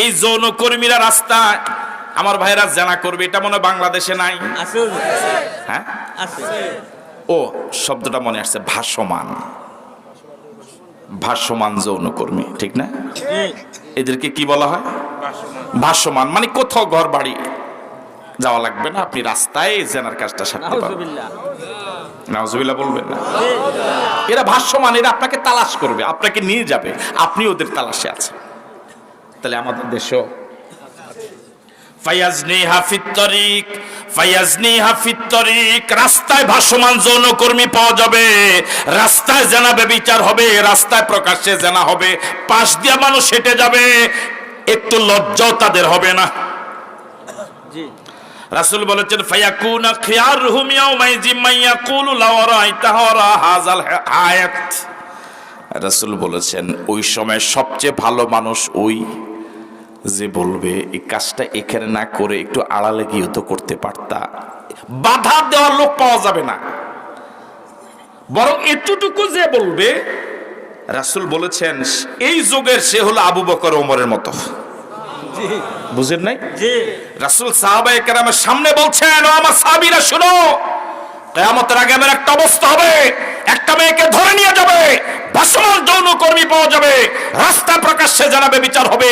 এই যৌনকর্মীরা রাস্তায় আমার ভাইরা জেনা করবে। এটা মনে বাংলাদেশে নাই? হ্যাঁ, ও শব্দটা মনে আসছে, ভাসমান। ভাসমান যৌনকর্মী, ঠিক না? এদেরকে কি বলা হয়? ভাসমান। মানে কোথাও ঘর বাড়ি যাওয়া লাগবে না, আপনি রাস্তায় জেনার কাজটা সারতে পারবেন। নাউজুবিল্লাহ বলবেন না। এরা ভাসমান, এরা আপনাকে তালাশ করবে, আপনাকে নিয়ে যাবে, আপনি ওদের তালাশে আছেন। তাহলে আমাদের দেশও ফায়াজনিহা ফিত তরিক, ফায়াজনিহা ফিত তরিক, রাস্তায় ভাসমান যৌনকর্মী পাওয়া যাবে, রাস্তায় জেনা ব্যভিচার হবে, রাস্তায় প্রকাশ্যে জেনা হবে, পাশ দিয়ে মানুষ হেঁটে যাবে, একটু লজ্জাও তাদের হবে না। রাসূল বলেছেন ফায়াকুনা খিয়ারুহুম ইয়াউমাইযিম মান ইয়াকুলু লাউ রাআইতাহু রা হাযাল হায়াত। রাসূল বলেছেন ওই সময় সবচেয়ে ভালো মানুষ ওই যে বলবে এই কাজটা এখানে না করে একটু আড়ালে গিয়ে তো করতে পারতা। বাধা দেওয়ার লোক পাওয়া যাবে না, বরং এতটুকু যে বলবে, রাসূল বলেছেন এই যুগের সে হলো আবু বকর ওমরের মতো। বুঝেন নাই? রাসূল সাহাবায়ে কেরামের সামনে বলছেন, ও আমার সাহাবীরা শুনো, কিয়ামতের আগে এমন একটা অবস্থা হবে, একটা মেয়েকে ধরে নিয়ে যাবে, ভাসমান যৌনকর্মী পাওয়া যাবে, রাস্তায় প্রকাশ্যে জানাবে, বিচার হবে,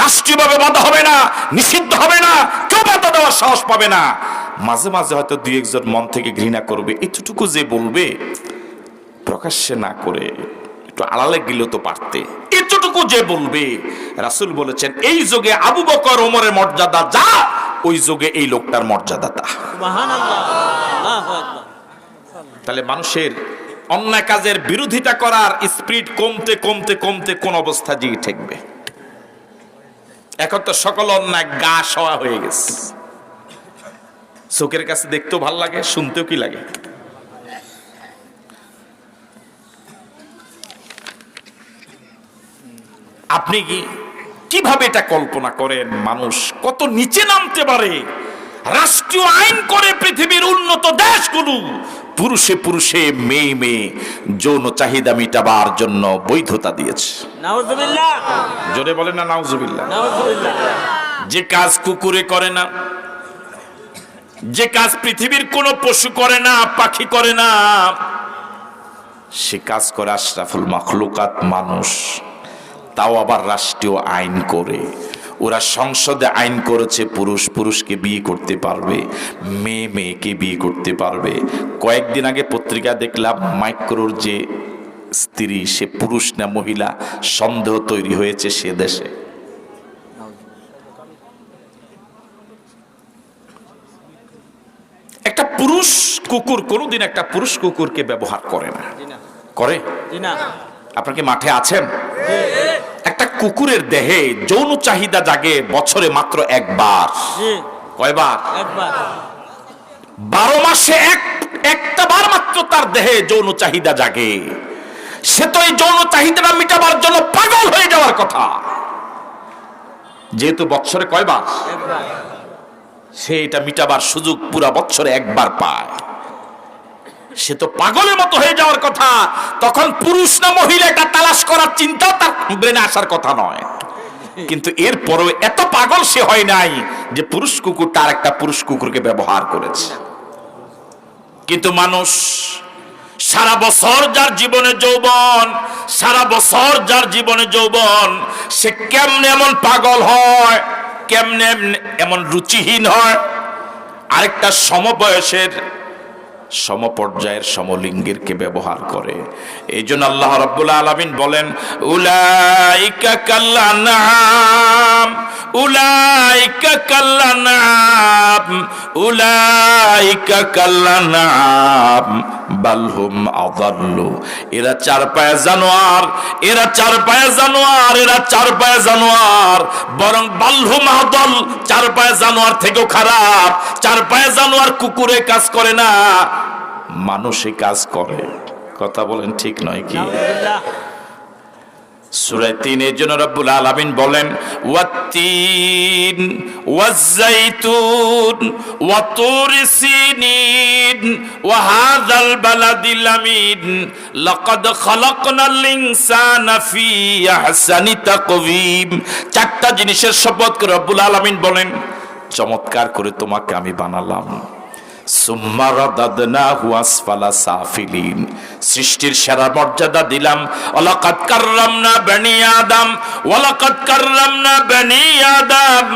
রাষ্ট্রীয়ভাবে বাধা হবে না, নিষিদ্ধ হবে না, কেউ বাধা দেওয়ার সাহস পাবে না। মাঝে মাঝে হয়তো দুই একজন মন থেকে ঘৃণা করবে, এতটুকু যে বলবে প্রকাশ্যে না করে একটু আড়ালে গেলেও তো পারতে, এতটুকু যে বলবে। রাসূল বলেছেন এই যুগে আবু বকর ওমরের মর্যাদা যা, ওই যুগে এই লোকটার মর্যাদা তা। তাহলে মানুষের অন্যায় কাজের বিরোধিতা করার স্পিরিট কমতে কমতে কমতে কোন অবস্থা গিয়ে ঠেকবে? এখন তো সকল অন্যায় গা সওয়া হয়ে গেছে, চোখের কাছে দেখতেও ভাল লাগে, শুনতেও কি লাগে। আপনি কিভাবে এটা কল্পনা করেন মানুষ কত নিচে নামতে পারে? রাষ্ট্রীয় আইন করে পৃথিবীর উন্নত দেশগুলো পুরুষে পুরুষে মেয়ে মেয়ে যৌন চাহিদা মিটাবার জন্য বৈধতা দিয়েছে। নাউজুবিল্লাহ, জোরে বলেন না নাউজুবিল্লাহ। যে কাজ কুকুরে করে না, যে কাজ পৃথিবীর কোন পশু করে না, পাখি করে না, সে কাজ করে আশরাফুল মাখলুকাত মানুষ। তাও আবার রাষ্ট্রীয় আইন করে। ওরা সংসদে আইন করেছে পুরুষ পুরুষকে বিয়ে করতে পারবে, মেয়ে মেয়েকে বিয়ে করতে পারবে। কয়েকদিন আগে পত্রিকা দেখলাম মাইক্রোর যে স্ত্রী, সে পুরুষ না মহিলা সন্দেহ তৈরি হয়েছে সে দেশে। কুকুর কোনোদিন একটা পুরুষ কুকুরকে ব্যবহার করে না। করে? আপনার কি মাঠে আছেন? একটা কুকুরের দেহে যৌন চাহিদা জাগে বছরে মাত্র একবার। কয়বার? একবার। 12 মাসে একটা বার মাত্র তার দেহে যৌন চাহিদা জাগে। সে তো এই যৌন চাহিদাটা মিটাবার জন্য পাগল হয়ে যাওয়ার কথা, যেহেতু বছরে কয়বার? একবার। সে এটা মিটাবার সুযোগ পুরা বছরে একবার পায়, সে তো পাগলের মতো হয়ে যাওয়ার কথা। তখন পুরুষ না মহিলা এটা তালাশ করার চিন্তাও তার ব্রেনে আসার কথা নয়। কিন্তু এরপরও এত পাগল সে হয় নাই যে পুরুষ কুকুরটা আর একটা পুরুষ কুকুরকে ব্যবহার করেছে। কিন্তু মানুষ সারা বছর যার জীবনে যৌবন, সারা বছর যার জীবনে যৌবন, সে কেমনে এমন পাগল হয়, কেমনে এমন রুচিহীন হয় আরেকটা সমবয়সের সমপর্যায়ের সমলিঙ্গের কে ব্যবহার করে। এই জন্য আল্লাহ রাব্বুল আলামিন বলেন, উলাইকা কাল্লানাম, উলাইকা কাল্লানাম, উলাইকা কাল্লানাম বালহুম আযাল্লু। এরা চার পায়ে জানোয়ার, এরা চার পায়ে জানোয়ার, এরা চার পায়ে জানোয়ার, বরং বালহুম আযাল, চার পায়ে জানোয়ার থেকেও খারাপ। চার পায়ে জানোয়ার কুকুরে কাজ করে না, মানুষে কাজ করে। কথা বলেন ঠিক নয় কি? সূরা ৩ এর জন্য রব্বুল আলামিন বলেন, ওয়াত্তিন ওয়াজ্জাইতুন ওয়া তুরি সিনিন ওয়া হাযাল বালাদিল আমিন লাকাদ খালাকনাল ইনসানা ফি আহসানি তাকওয়িম। চারটা জিনিসের শপথ করে রব্বুল আলামিন বলেন, চমৎকার করে তোমাকে আমি বানালাম। সুম্মা রাদাদনাহু আসফালা সাফিলিন, সৃষ্টির সেরা মর্যাদা দিলাম। ওয়ালাকাদ কাররামনা বনি আদম, ওয়ালাকাদ কাররামনা বনি আদম,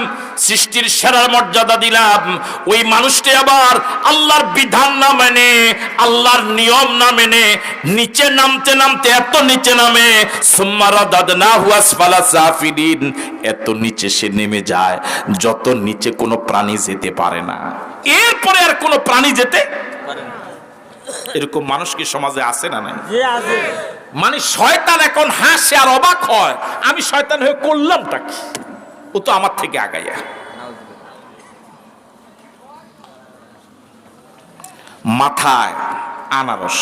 সৃষ্টির সেরা মর্যাদা দিলাম। ওই মানুষটি আবার আল্লাহর বিধান না মেনে, আল্লাহর নিয়ম না মেনে নিচে নামতে নামতে এত নিচে নামে, সুম্মা রাদাদনাহু আসফালা সাফিলিন, এত নিচে সে নেমে যায় যত নিচে কোনো প্রাণী যেতে পারে না। এরপরে আর কোনো প্রাণী যেতে পারে না। এরকম মানুষ কি সমাজে আছে না নাই? মানে শয়তান এখন হাসে আর অবাক হয়, আমি শয়তান হয়ে করলামটা কি, ও তো আমার থেকে আগাইয়া। মাথায় আনারস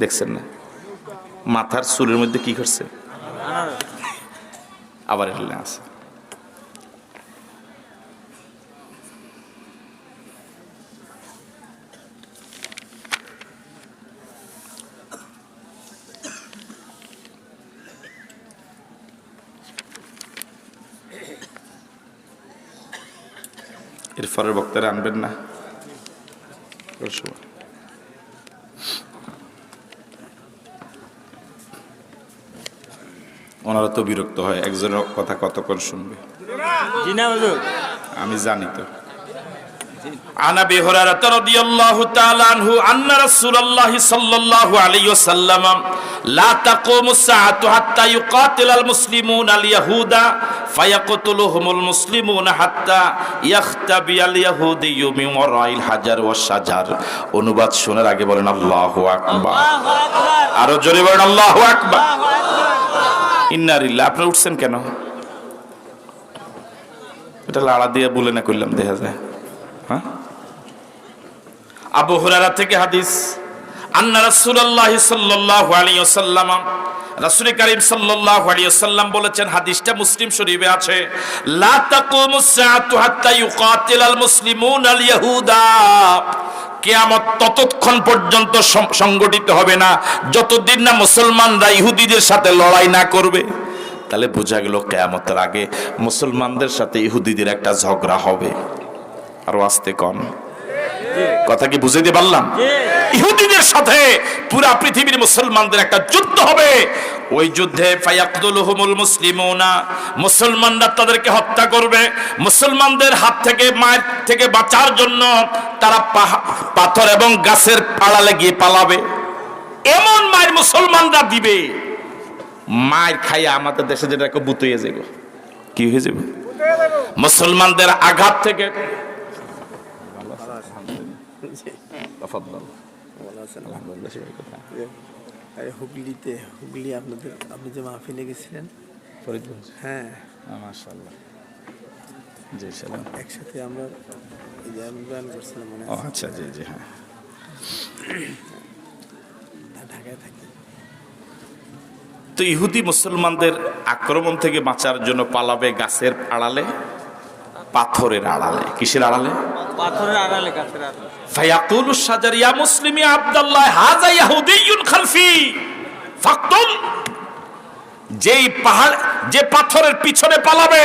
দেখছেন না? মাথার চুলের মধ্যে কি করছে? আবার এলে আছে। এরপরের বক্তারা আনবেন না? ওনারা তো বিরক্ত হয়, একজনের কথা কতক্ষণ শুনবে? আমি জানি তো। عن ابي هريره رضي الله تعالى عنه ان رسول الله صلى الله عليه وسلم لا تقوم الساعه حتى يقاتل المسلمون اليهود فيقتلهم المسلمون حتى يختبي اليهودي من وراء الحجر والشجر। অনুবাদ শোনার আগে বলেন আল্লাহু আকবার, আরো জোরে বলেন আল্লাহু আকবার। ইন্না লিল্লাহি। আপনি উঠছেন কেন? এটা লাড়া দিয়ে বলে না করলাম দেখা যায়। হ্যাঁ, আবু হুরায়রা থেকে হাদিস, আন্না রাসূলুল্লাহ সাল্লাল্লাহু আলাইহি ওয়াসাল্লাম, রাসূল কারীম সাল্লাল্লাহু আলাইহি ওয়াসাল্লাম বলেছেন, হাদিসটা মুসলিম শরীফে আছে, লা তাকুমুস সাআতু হাত্তা ইউকাতিলাল মুসলিমুন আল ইয়াহুদা। কিয়ামত ততক্ষণ পর্যন্ত সংগঠিত হবে না যতদিন না মুসলমানরা ইহুদিদের সাথে লড়াই না করবে। তাহলে বোঝা গেল কিয়ামতের আগে মুসলমানদের সাথে ইহুদিদের একটা ঝগড়া হবে। আরো আস্তে কন, কথা কি বুঝাইতে পারলাম? ইহুদিদের সাথে পুরা পৃথিবীর মুসলমানদের একটা যুদ্ধ হবে। ওই যুদ্ধে ফায়াকদুলুহুমুল মুসলিমুনা, মুসলমানরা তাদেরকে হত্যা করবে। মুসলমানদের হাত থেকে, মায়ের থেকে বাঁচার জন্য তারা পাথর এবং গাছের আড়ালে গিয়ে পালাবে। এমন মায়ের মুসলমানরা দিবে, মায়ের খাইয়া আমাদের দেশে যেটাকে বুত হয়ে যাবে। কি হয়ে যাবে? মুসলমানদের আঘাত থেকে তাফাদ্দাল। ভালো আছেন? আলহামদুলিল্লাহ। সবাই কোথায়? হুগলি আপনি যে মাহফিলে গেছিলেন ফরিদগঞ্জ। হ্যাঁ মাশাআল্লাহ। জি সালাম। একসাথে আমরা এই যে আমি বয়ান করছিলাম মনে ও আছে আচ্ছা, জি জি, হ্যাঁ। ঢাকায় থাকি। তো ইহুদি মুসলমানদের আক্রমণ থেকে বাঁচার জন্য পালাবে গাছের আড়ালে, পাথরের আড়ালে। কিসের আড়ালে? পাথরের আড়ালে, গাছের আড়ালে। ফায়াকুলু শাজার ইয়া মুসলিম ইয়া আব্দুল্লাহ হাযা ইহুদিয়ুন খালফি ফাকতুল। যেই পাহাড়, যে পাথরের পিছনে পালাবে,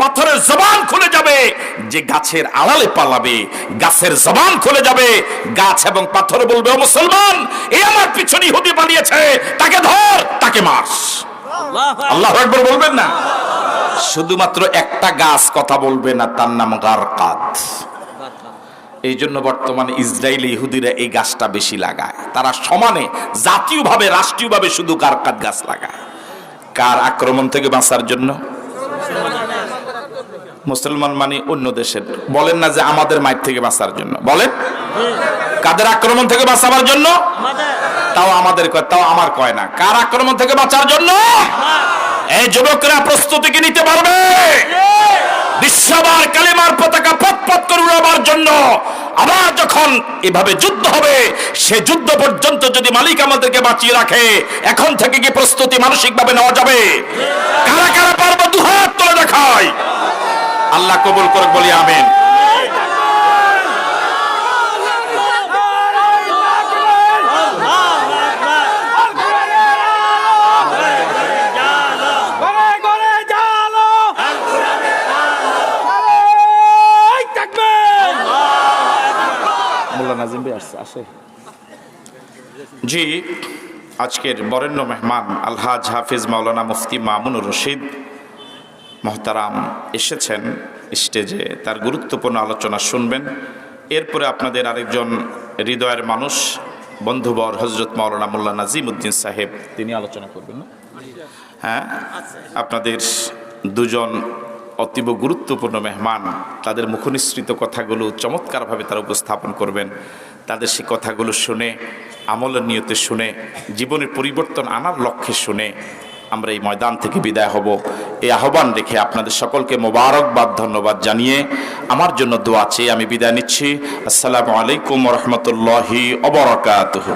পাথরের জবান খুলে যাবে। যে গাছের আড়ালে পালাবে, গাছের জবান খুলে যাবে। গাছ এবং পাথর বলবে, ও মুসলমান, এই আমার পিছনে ইহুদি পালিয়েছে, তাকে ধর, তাকে মার। আল্লাহু আকবার বলবেন না? শুধুমাত্র একটা গাছ কথা বলবে না, তার নাম গারকাদ। এই জন্য বর্তমানে ইসরায়েলি ইহুদিরা এই গাছটা বেশি লাগায়। তারা সমানে জাতীয়ভাবে, রাষ্ট্রীয়ভাবে শুধু গারকাদ গাছ লাগায়। কার আক্রমণ থেকে বাঁচার জন্য? মুসলমান মানে অন্য দেশের। বলেন না যে আমাদের মায়ের থেকে বাঁচার জন্য। বলেন কাদের আক্রমণ থেকে বাঁচাবার জন্য? তাও আমাদের কয়, তাও আমার কয় না। কার আক্রমণ থেকে বাঁচার জন্য? এই যুবকরা প্রস্তুতি কি নিতে পারবে? বিশ্ববার কালিমার পতাকা পথ করে উড়াবার জন্য আবার যখন এভাবে যুদ্ধ হবে, সে যুদ্ধ পর্যন্ত যদি মালিক আমাদেরকে বাঁচিয়ে রাখে, এখন থেকে কি প্রস্তুতি মানসিকভাবে নেওয়া যাবে? কারা কারা পারবো দুহাত তুলে দেখায়। আল্লাহ কবুল করুক, বলি আমিন। জি, আজকের বরেণ্য মেহমান আলহাজ হাফিজ মাওলানা মুফতি মামুনুর রশিদ মহতারাম এসেছেন স্টেজে। তার গুরুত্বপূর্ণ আলোচনা শুনবেন। এরপরে আপনাদের আরেকজন হৃদয়ের মানুষ, বন্ধুবর হজরত মাওলানা মোল্লা নাজিম উদ্দিন সাহেব, তিনি আলোচনা করবেন না? হ্যাঁ, আপনাদের দুজন অতীব গুরুত্বপূর্ণ মেহমান, তাদের মুখনিসৃত কথাগুলো চমৎকারভাবে তারা উপস্থাপন করবেন। তাদের সে কথাগুলো শুনে, আমলের নিয়তে শুনে, জীবনের পরিবর্তন আনার লক্ষ্যে শুনে আমরা এই ময়দান থেকে বিদায় হব। এই আহ্বান রেখে আপনাদের সকলকে মোবারকবাদ, ধন্যবাদ জানিয়ে আমার জন্য দোয়া চেয়ে আমি বিদায় নিচ্ছি। আসসালামু আলাইকুম ওয়া রাহমাতুল্লাহি ওয়া বারাকাতুহু।